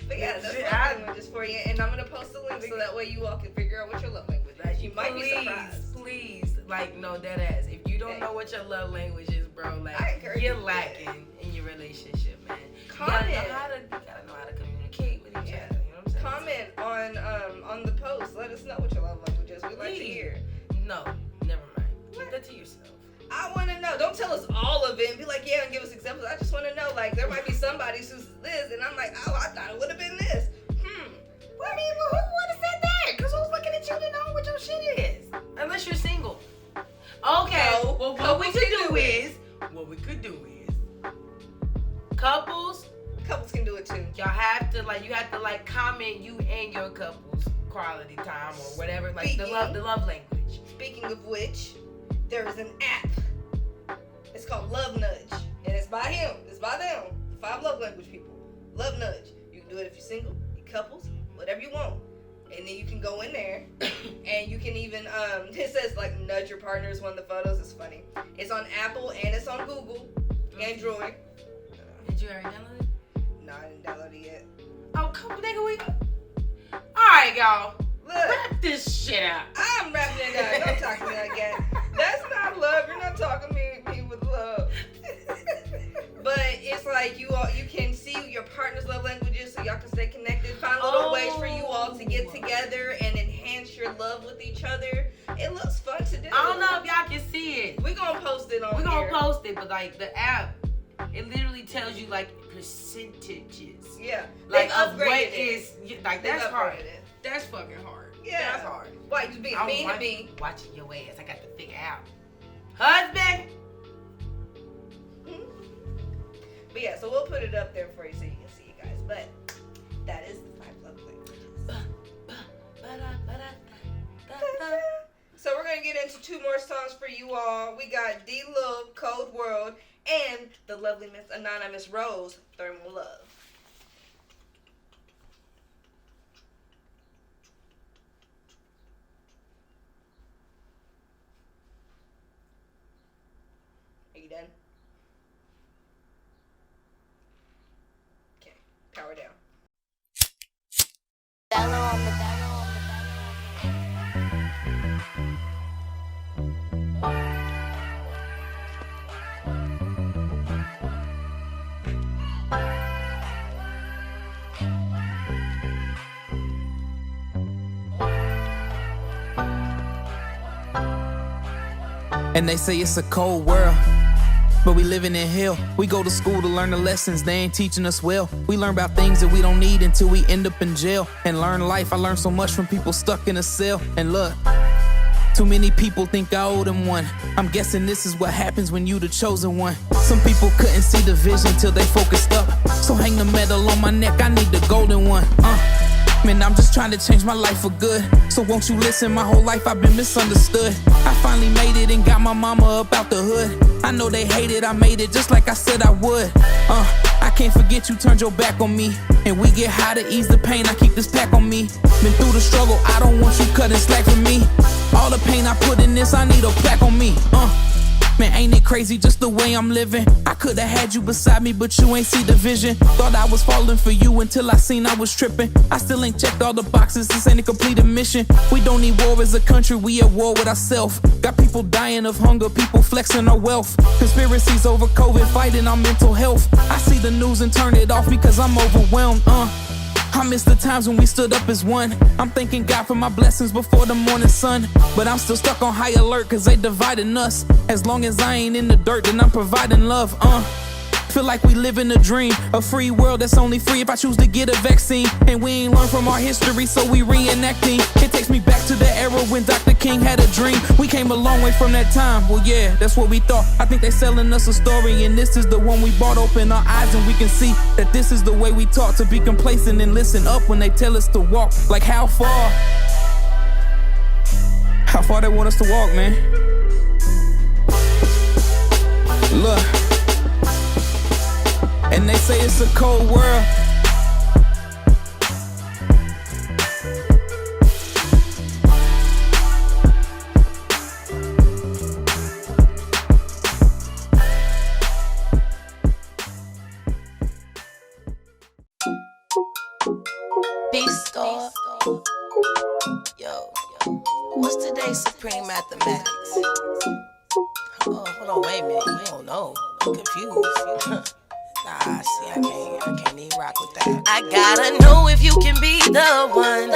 But yeah, that's love languages for you, and I'm gonna post the link so that way you all can figure out what your love language is. You might be surprised. Please, like, no, dead ass. If you don't know what your love language is, bro, like, you're lacking in your relationship, man. Comment. You gotta know how to communicate with each other. You know what I'm saying? Comment on the post. Let us know what your love language is. We like to hear. No, never mind. Keep that to yourself. I want to know. Don't tell us all of it and be like, yeah, and give us examples. I just want to know. Like, there might be somebody who's this, and I'm like, oh, I thought it would have been this. Well, I mean, who would have said that? Because who's looking at you to know what your shit is? Unless you're single. Okay. No, well, what we could do is couples can do it too. You have to comment you and your couple's quality time or whatever, like the love language. Speaking of which, there is an app. It's called Love Nudge, and it's by him. It's by them. 5 love language people. Love Nudge. You can do it if you're single, you couples, whatever you want. And then you can go in there, and you can even it says like nudge your partner is one of the photos. It's funny. It's on Apple and it's on Google, Android. Did you already download it? No, I didn't download it yet. Oh, come on, nigga, Alright, y'all. Look. Wrap this shit out. I'm wrapping it up. Don't talk to me like that. That's not love. You're not talking to me with love. But it's like you can see your partner's love languages so y'all can stay connected. Find little ways for you all to get together and enhance your love with each other. It looks fun to do. I don't know if y'all can see it. We're going to post it on We're going here. to post it, but like the app, it literally tells you like percentages. Yeah. Like They of what upgraded is, like They that's hard. upgraded it. That's fucking hard. Yeah. That's hard. Why, you being mean to me? Watching your ass. I got to figure out. Husband! But yeah, so we'll put it up there for you so you can see it, guys. But that is the 5 love languages. So we're going to get into 2 more songs for you all. We got DLil, Cold World, and the lovely Miss Anonimuss Rose, Thermal Love. Are you done? Okay, power down. And they say it's a cold world, but we living in hell. We go to school to learn the lessons, they ain't teaching us well. We learn about things that we don't need until we end up in jail. And learn life, I learned so much from people stuck in a cell. And look, too many people think I owe them one. I'm guessing this is what happens when you the chosen one. Some people couldn't see the vision till they focused up. So hang the medal on my neck, I need the golden one. Man, I'm just trying to change my life for good. So won't you listen, my whole life I've been misunderstood. I finally made it and got my mama up out the hood. I know they hate it, I made it just like I said I would. I can't forget you turned your back on me. And we get high to ease the pain, I keep this pack on me. Been through the struggle, I don't want you cutting slack from me. All the pain I put in this, I need a plaque on me. Man, ain't it crazy just the way I'm living? I could've had you beside me, but you ain't see the vision. Thought I was falling for you until I seen I was tripping. I still ain't checked all the boxes, this ain't a completed mission. We don't need war as a country, we at war with ourselves. Got people dying of hunger, people flexing our wealth. Conspiracies over COVID, fighting our mental health. I see the news and turn it off because I'm overwhelmed. I miss the times when we stood up as one. I'm thanking God for my blessings before the morning sun. But I'm still stuck on high alert cause they dividing us. As long as I ain't in the dirt, then I'm providing love. Feel like we live in a dream, a free world that's only free if I choose to get a vaccine. And we ain't learned from our history, so we reenacting. It takes me back to the era when Dr. King had a dream. We came a long way from that time. Well, yeah, that's what we thought. I think they selling us a story, and this is the one we bought. Open our eyes and we can see that this is the way we taught to be complacent and listen up when they tell us to walk. Like how far? How far they want us to walk, man? Look. And they say it's a cold world. Peace, God. Yo. What's today's supreme mathematics? Oh, hold on, wait a minute. We don't know. I'm confused. Nah, see, I can't even rock with that. I gotta know if you can be the one.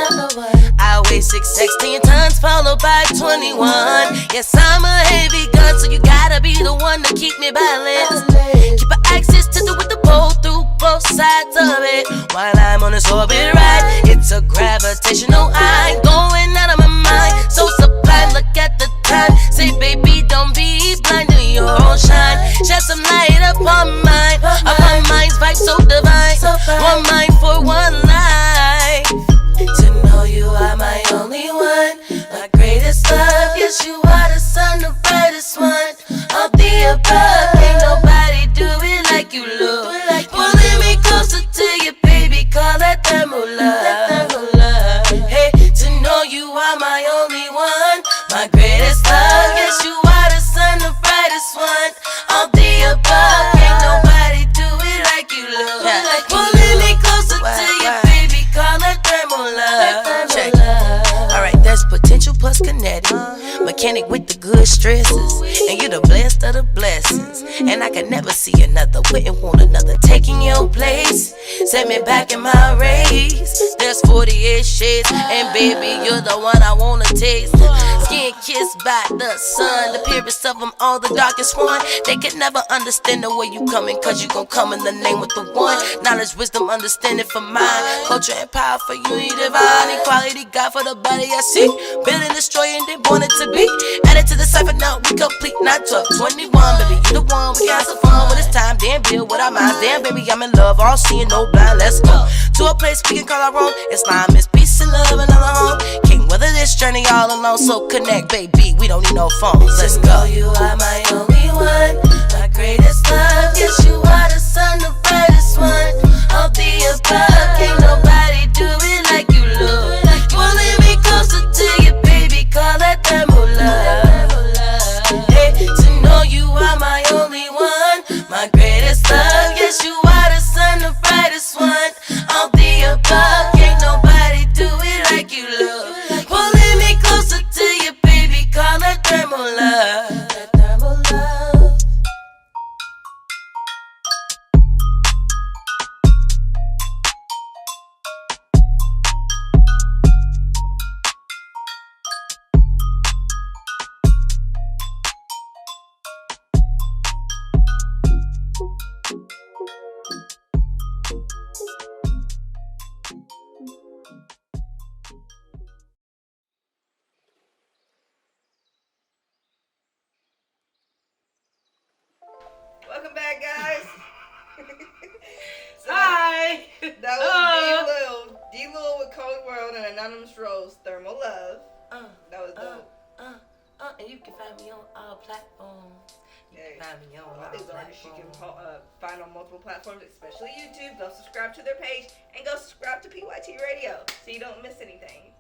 I weigh 616 tons, followed by 21. Yes, I'm a heavy gun, so you gotta be the one to keep me balanced. Keep an access to with the pole through both sides of it. While I'm on this orbit ride, it's a gravitational eye going out of my mind. So sublime, look at the time. Say, baby, don't be blind to your own shine. Shed some light upon mine. Upon mine's vibe so divine. One mind for one life. To know you are my only one, my greatest love. Yes, you are the sun, the brightest one of the above. Ain't nobody do it like you look. Pulling me closer to you, baby, call that thermal love. Hey, to know you are my only one, my greatest love. Yes, you are the sun, the brightest one of the above. Ain't nobody do it like you look. Pulling me closer to you, baby, call that thermal love. Check. Alright, there's potential plus kinetic. Mechanic with the good stresses. And you the blessed of the blessings. And I can never see another. Wouldn't want another taking your place. Set me back in my race. There's 48 shades. And baby, you're the one I wanna taste. Skin kissed by the sun. The purest of them, all the darkest one. They can never understand the way you coming. Cause you gon' come in the name with the one. Knowledge, wisdom, understanding for mine. Culture and power for you, divine. Equality, God for the body I see. Building, destroying, they born it to be. Added to the cipher, now we complete. Not 12, 21, baby, you the one. We got some fun when it's time. Damn, build with our minds. Damn, baby, I'm in love. All seeing, no blind. Let's go to a place we can call our own. Islam is peace and love and our home. Can't weather this journey all alone. So connect, baby. We don't need no phones. Let's go. You are my only one, my greatest love. Yes, you are the sun, the brightest one of the above. Can't nobody do it like you look. Pulling me closer to you, baby. Call that thermal love. Hey, to know you are my only one, my greatest love. Yes, you are the sun, the brightest one of the above. Can't nobody do it like you look. Pulling me closer to you, baby. Call that thermal love. That thermal love. Welcome back, guys. Hi. That was DLil with Cold World and Anonimuss Rose, Thermal Love. That was dope. And you can find me on all platforms. You can find me on all These artists you can platforms. find on multiple platforms, especially YouTube. Go subscribe to their page and go subscribe to Pyt Radio so you don't miss anything.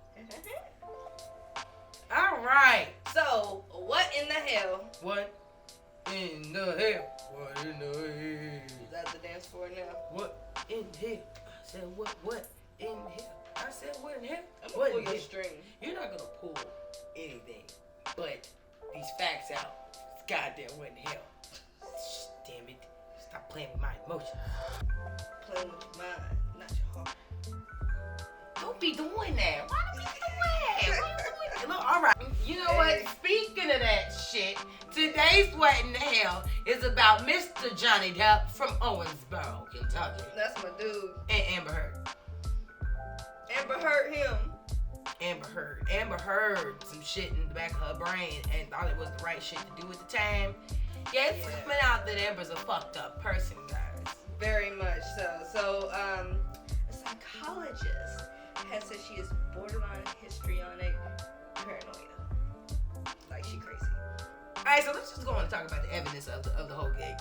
All right. So, what in the hell? What in the hell? What in the hell? Is that the dance for it now? What in hell? I said what in hell? I said what in hell? I'm What gonna in pull your hell? string. You're not gonna pull anything but these facts out. Goddamn what in hell? Damn it. Stop playing with my emotions. Playing with your mind, not your heart. Don't be doing that. Why do you do that? Why you doing that? Look, all right. You know what? Speaking of that shit, Today's What in the Hell is about Mr. Johnny Depp from Owensboro, Kentucky. That's my dude. And Amber Heard. Amber Heard him. Amber heard some shit in the back of her brain and thought it was the right shit to do at the time. Yeah, it's coming out that Amber's a fucked up person, guys. Very much so. So, a psychologist has said she is borderline histrionic paranoia. Like, she crazy. Alright, so let's just go on and talk about the evidence of the whole game.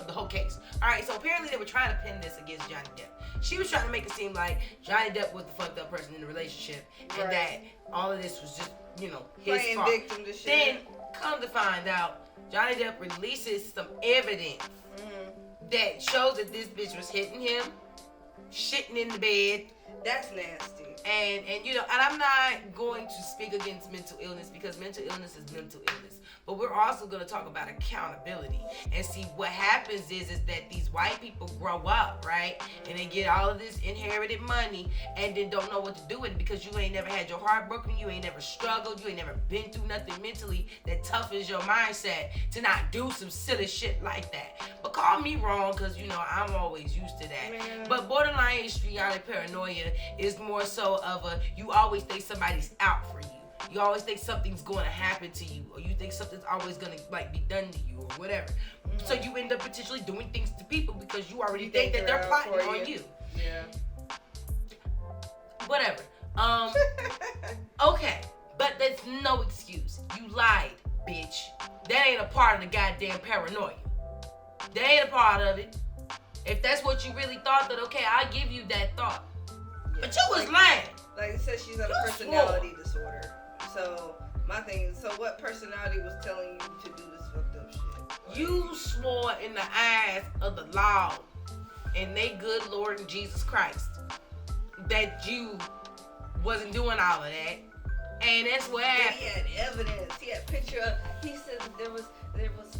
The whole case. Alright, so apparently they were trying to pin this against Johnny Depp. She was trying to make it seem like Johnny Depp was the fucked up person in the relationship and that all of this was just, his playing fault. victim to shit. Then, come to find out, Johnny Depp releases some evidence that shows that this bitch was hitting him, shitting in the bed. That's nasty. And I'm not going to speak against mental illness because mental illness is mental illness. But we're also going to talk about accountability and see what happens is that these white people grow up, right? And they get all of this inherited money and then don't know what to do with it because you ain't never had your heart broken, you ain't never struggled, you ain't never been through nothing mentally that toughens your mindset to not do some silly shit like that. But call me wrong because, I'm always used to that. Man. But borderline histrionic paranoia is more so of you always think somebody's out for you. You always think something's going to happen to you, or you think something's always going to be done to you, or whatever. Mm-hmm. So you end up potentially doing things to people because you already think that they're plotting on you. Yeah. Whatever. Okay, but that's no excuse. You lied, bitch. That ain't a part of the goddamn paranoia. That ain't a part of it. If that's what you really thought, then okay, I'll give you that thought. Yeah. But you was lying. Like it says, she's on a personality disorder. So my thing is, so what personality was telling you to do this fucked up shit? Like, you swore in the eyes of the law and they good Lord and Jesus Christ that you wasn't doing all of that, and that's what happened. He had evidence. He had picture of. He said that there was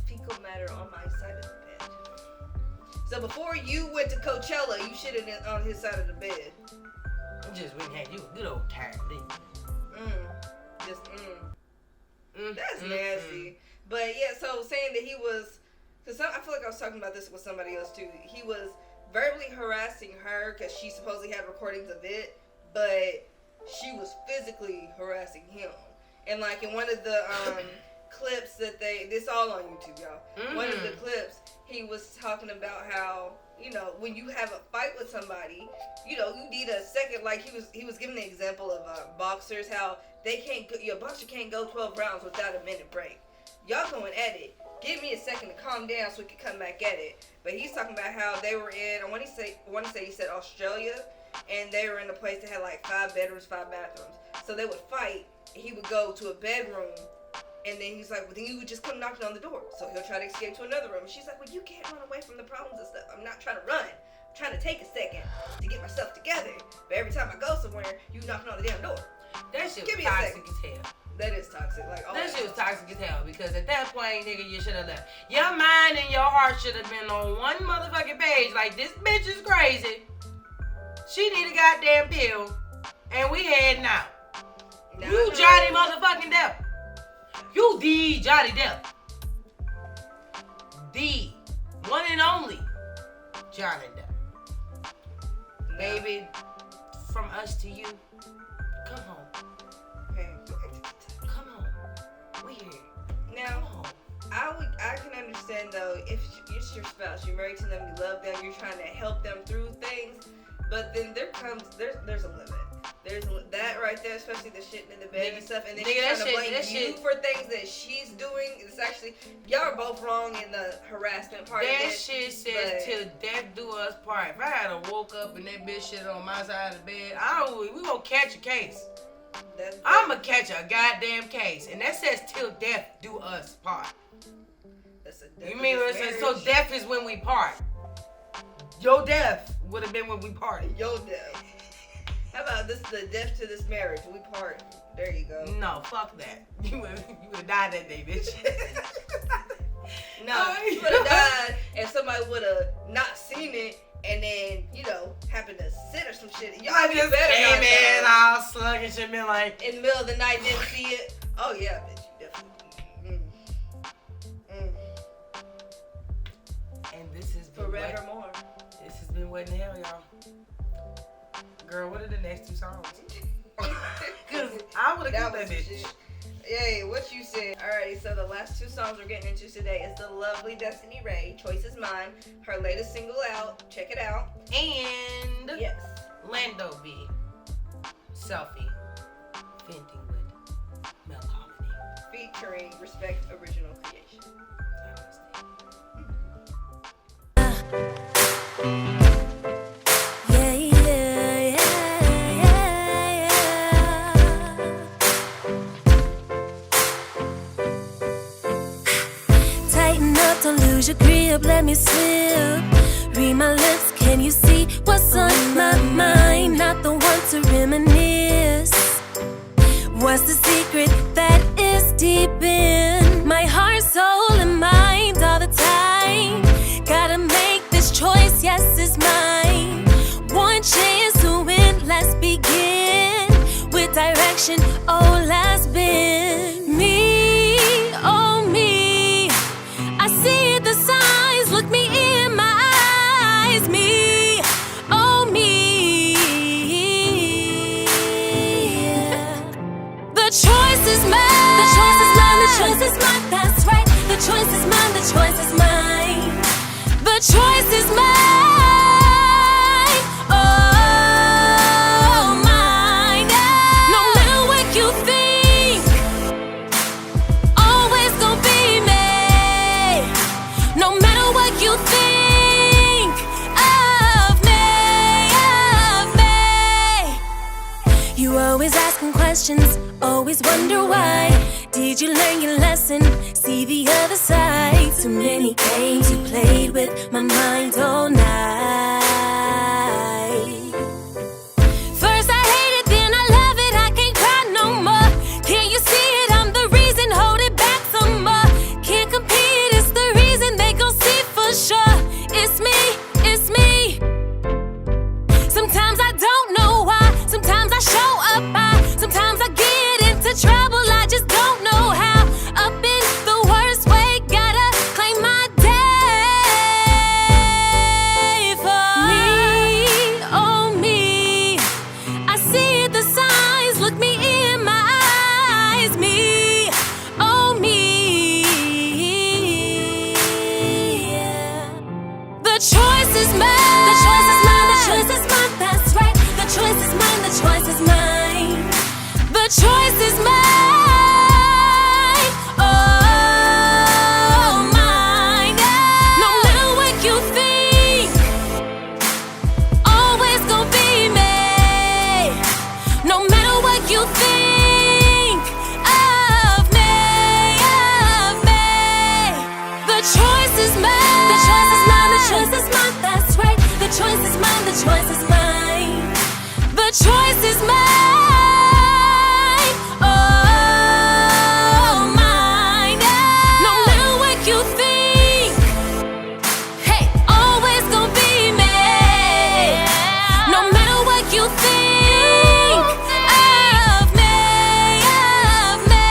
fecal matter on my side of the bed. So before you went to Coachella, you shitted on his side of the bed. You just went and had you a good old time, didn't you? That's nasty. But yeah, so saying that he was, because I feel like I was talking about this with somebody else too. He was verbally harassing her because she supposedly had recordings of it, but she was physically harassing him. And like in one of the clips that this all on YouTube, y'all. Mm-hmm. One of the clips, he was talking about how, when you have a fight with somebody, you need a second. Like he was giving the example of boxers, how your boxer can't go 12 rounds without a minute break. Y'all going at it. Give me a second to calm down so we can come back at it. But he's talking about how they were in, I want to say he said Australia, and they were in a place that had like 5 bedrooms, 5 bathrooms. So they would fight. He would go to a bedroom. And then he's like, well, then you would just come knocking on the door. So he'll try to escape to another room. And she's like, well, you can't run away from the problems and stuff. I'm not trying to run. I'm trying to take a second to get myself together. But every time I go somewhere, you knocking on the damn door. That shit was toxic as hell. That is toxic. That shit was toxic as hell because at that point, nigga, you should have left. Your mind and your heart should have been on one motherfucking page. Like, this bitch is crazy. She need a goddamn pill. And we heading out. You Johnny motherfucking Depp. You the Johnny Depp. The one and only Johnny Depp. No. Baby, from us to you, come home. Okay. Come on. We here. Now, I can understand though, if it's your spouse, you're married to them, you love them, you're trying to help them through things, but then there's a limit. There's that right there, especially the shitting in the bed and stuff, and then she's trying to blame you for things that she's doing. It's actually, y'all are both wrong in the harassment part of it. That shit says till death do us part. If I had woke up and that bitch shit on my side of the bed, we gonna catch a case. I'ma catch a goddamn case, and that says till death do us part. You mean what it says? So death is when we part. Your death would have been when we parted. Your death. How about this? The death to this marriage. We part. There you go. No, fuck that. You would have died that day, bitch. No, you would have died, and somebody would have not seen it, and then happened to sit or some shit. Y'all I just came in all sluggish and been like in the middle of the night, didn't see it. Oh yeah, bitch, you definitely. Forevermore. This has been What in the Hell, y'all. Girl, what are the next two songs? Because I would have got that bitch. Yay, what you said. Alrighty, so the last two songs we're getting into today is the lovely Destinee Rae, Choice Is Mine, her latest single out. Check it out. And yes, Lando B, Selfie, Venting with Melody, featuring Respect Original Creation. Don't lose your grip, let me slip. Read my lips, can you see what's on my mind? Not the one to reminisce. What's the secret that is deep in my heart, soul, and mind all the time? Gotta make this choice, yes, it's mine. One chance to win, let's begin. With direction, oh, last been me, oh, me. I see the signs, look me in my eyes, me, oh me. The choice is mine, the choice is mine, the choice is mine, that's right. The choice is mine, the choice is mine. The choice is mine, oh mine. No matter what you think, always gonna be me. No matter what you think of me. You always asking questions, always wonder why. Did you learn your lesson? See the other side. Too many games you played with my mind all night. First I hate it, then I love it, I can't cry no more. Can't you see it? I'm the reason, hold it back some more. Can't compete, it's the reason they gon' see for sure. It's me, it's me. Sometimes I don't know why. Sometimes I show up high. Sometimes I get into trouble, I just don't know how. Up in the worst way, gotta claim my day for me, oh me. I see the signs, look me in my eyes, me, oh me. The choice is mine, the choice is mine, the choice is mine, that's right. The choice is mine, the choice is mine. The choice is mine, oh mine. No matter what you think, always gonna be me. No matter what you think of me, of me. The choice is mine, the choice is mine, the choice is mine, that's right. The choice is mine, the choice is mine. The choice is mine, oh mine. No matter what you think, hey, always gonna be me. No matter what you think of me, of me.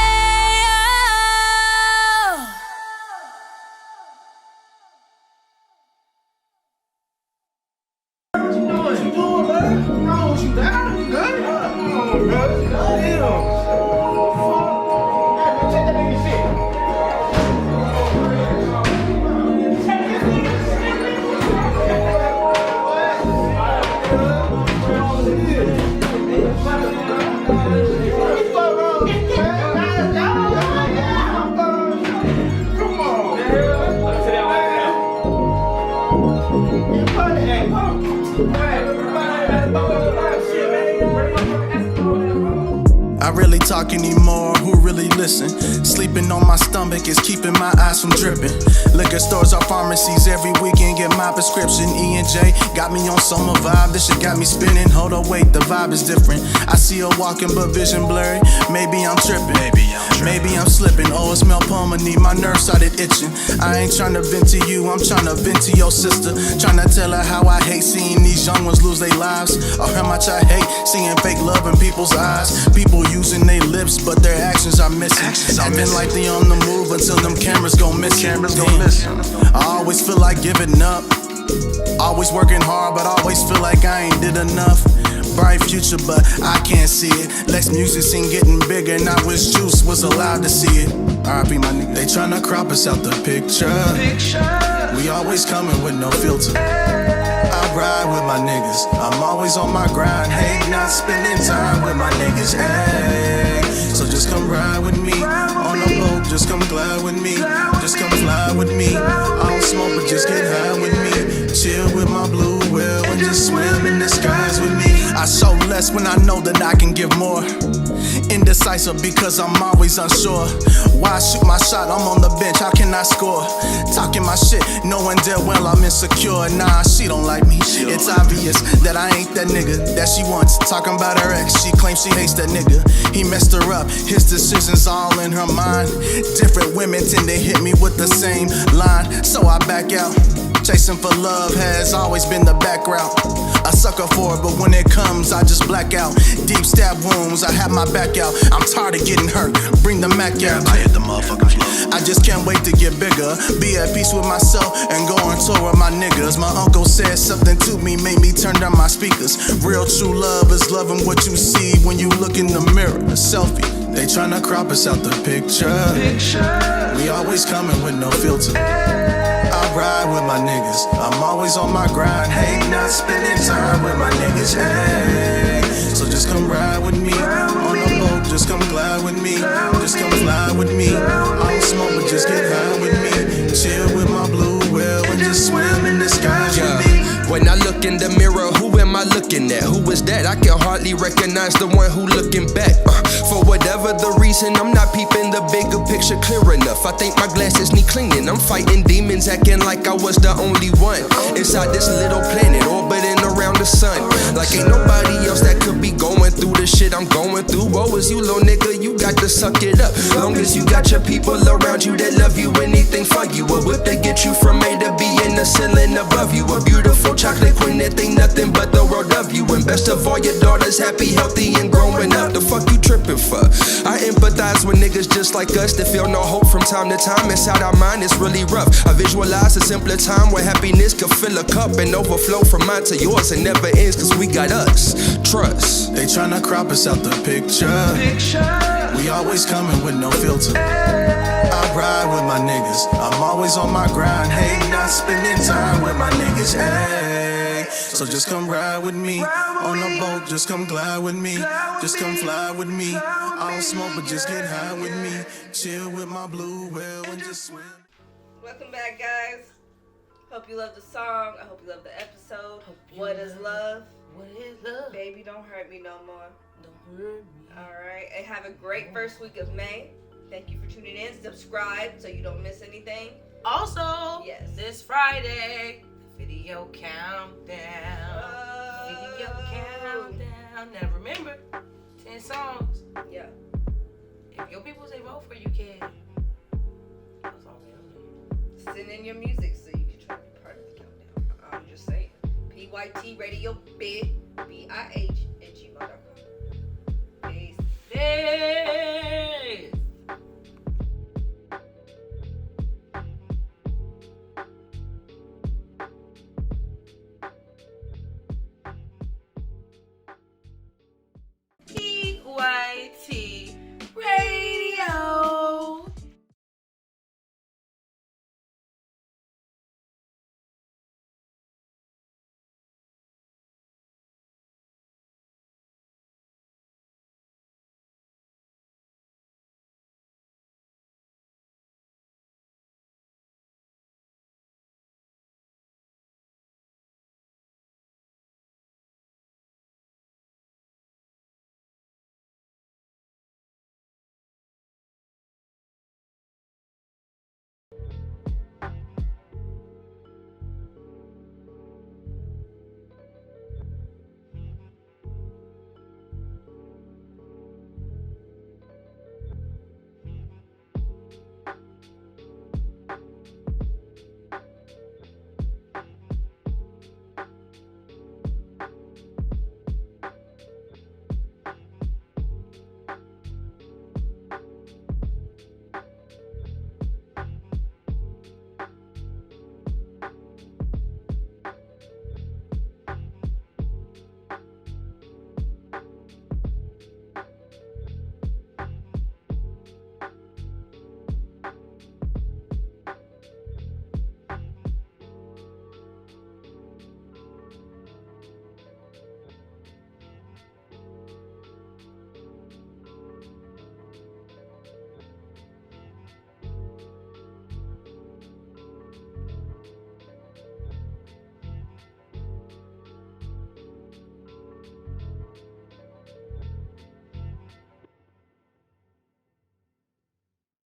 I rarely talk anymore, who really listen? Sleeping on my stomach is keeping my eyes from dripping. Liquor stores or pharmacies every weekend get my prescription. E&J got me on summer vibe, this shit got me spinning. Hold on, wait, the vibe is different. I see her walking but vision blurry. Maybe I'm tripping, maybe I'm slipping. Oh, it smell pulmonary, my nerves started itching. I ain't tryna vent to you, I'm tryna vent to your sister. Tryna tell her how I hate seeing these young ones lose their lives, or how much I hate seeing fake love in people's eyes. People using their lips, but their actions are missing. Acting like they on the move until them cameras go missing. I always feel like giving up. Always working hard, but always feel like I ain't did enough. Bright future, but I can't see it. Lex music scene getting bigger, and I wish Juice was allowed to see it. R.I.P. my nigga. They tryna crop us out the picture. We always coming with no filter. I ride with my niggas. I'm always on my grind. Hate not spending time with my niggas. Hey, so just come ride with me on the boat. Just come glide with me. Just come fly with me. I don't smoke, but just get high with me. Chill with my blue whale and just swim in the skies with me. I show less when I know that I can give more. Indecisive because I'm always unsure. Why shoot my shot? I'm on the bench, how can I score? Talking my shit, knowing damn well I'm insecure. Nah, she don't like me. It's obvious that I ain't that nigga that she wants. Talking about her ex, she claims she hates that nigga. He messed her up, his decisions all in her mind. Different women tend to hit me with the same line, so I back out. Chasing for love has always been the background. A sucker for it, but when it comes, I just black out. Deep stab wounds, I have my back out. I'm tired of getting hurt, bring the Mac out. I hit the motherfucking flow. I just can't wait to get bigger. Be at peace with myself and go on tour with my niggas. My uncle said something to me, made me turn down my speakers. Real true love is loving what you see when you look in the mirror. A selfie. They tryna crop us out the picture. We always coming with no filter. I ride with my niggas. I'm always on my grind. Hate not spending time with my niggas. Hey, so just come ride with me on the boat. Just come glide with me. Just come fly with me. I don't smoke, but just get high with me. Chill with my blue whale and just swim in the skies with me. When I look in the mirror, who am I looking at? Who is that? I can hardly recognize the one who looking back. For whatever the reason, I'm not peeping the bigger picture clear enough. I think my glasses need cleaning. I'm fighting demons, acting like I was the only one inside this little planet orbiting around the sun. Like ain't nobody else that could be going through the shit I'm going through. Woe is you, little nigga, you got to suck it up. Long as you got your people around you that love you, anything for you. A whip that get you from A to B in the ceiling above you. A beautiful chocolate queen that think nothing but the world of you. And best of all, your daughter's happy, healthy, and growing up. The fuck you tripping for? I empathize with niggas just like us that feel no hope from time to time. Inside our mind, it's really rough. I visualize a simpler time where happiness could fill a cup and overflow from mine to yours and never ends, cause we got us. Trust. They tryna crop us out the picture. We always coming with no filter. I ride with my niggas. I'm always on my grind. Hate not spending time with my niggas. Hey, so just come ride with me on the boat. Just come glide with me. Just come fly with me. I don't smoke, but just get high with me. Chill with my blue whale and just swim. Welcome back, guys. Hope you love the song. I hope you love the episode. What is love? What is love? Baby, don't hurt me no more. Don't hurt me. Alright, and have a great first week of May. Thank you for tuning in. Subscribe so you don't miss anything. Also, yes, this Friday, video countdown. Video countdown. Now remember, 10 songs. Yeah. If your people say vote for you, kid. That's all we do. Send in your music so you can try to be part of the countdown. I'm just saying. pytradiobih, BIH@gmail.com. Peace. Hey.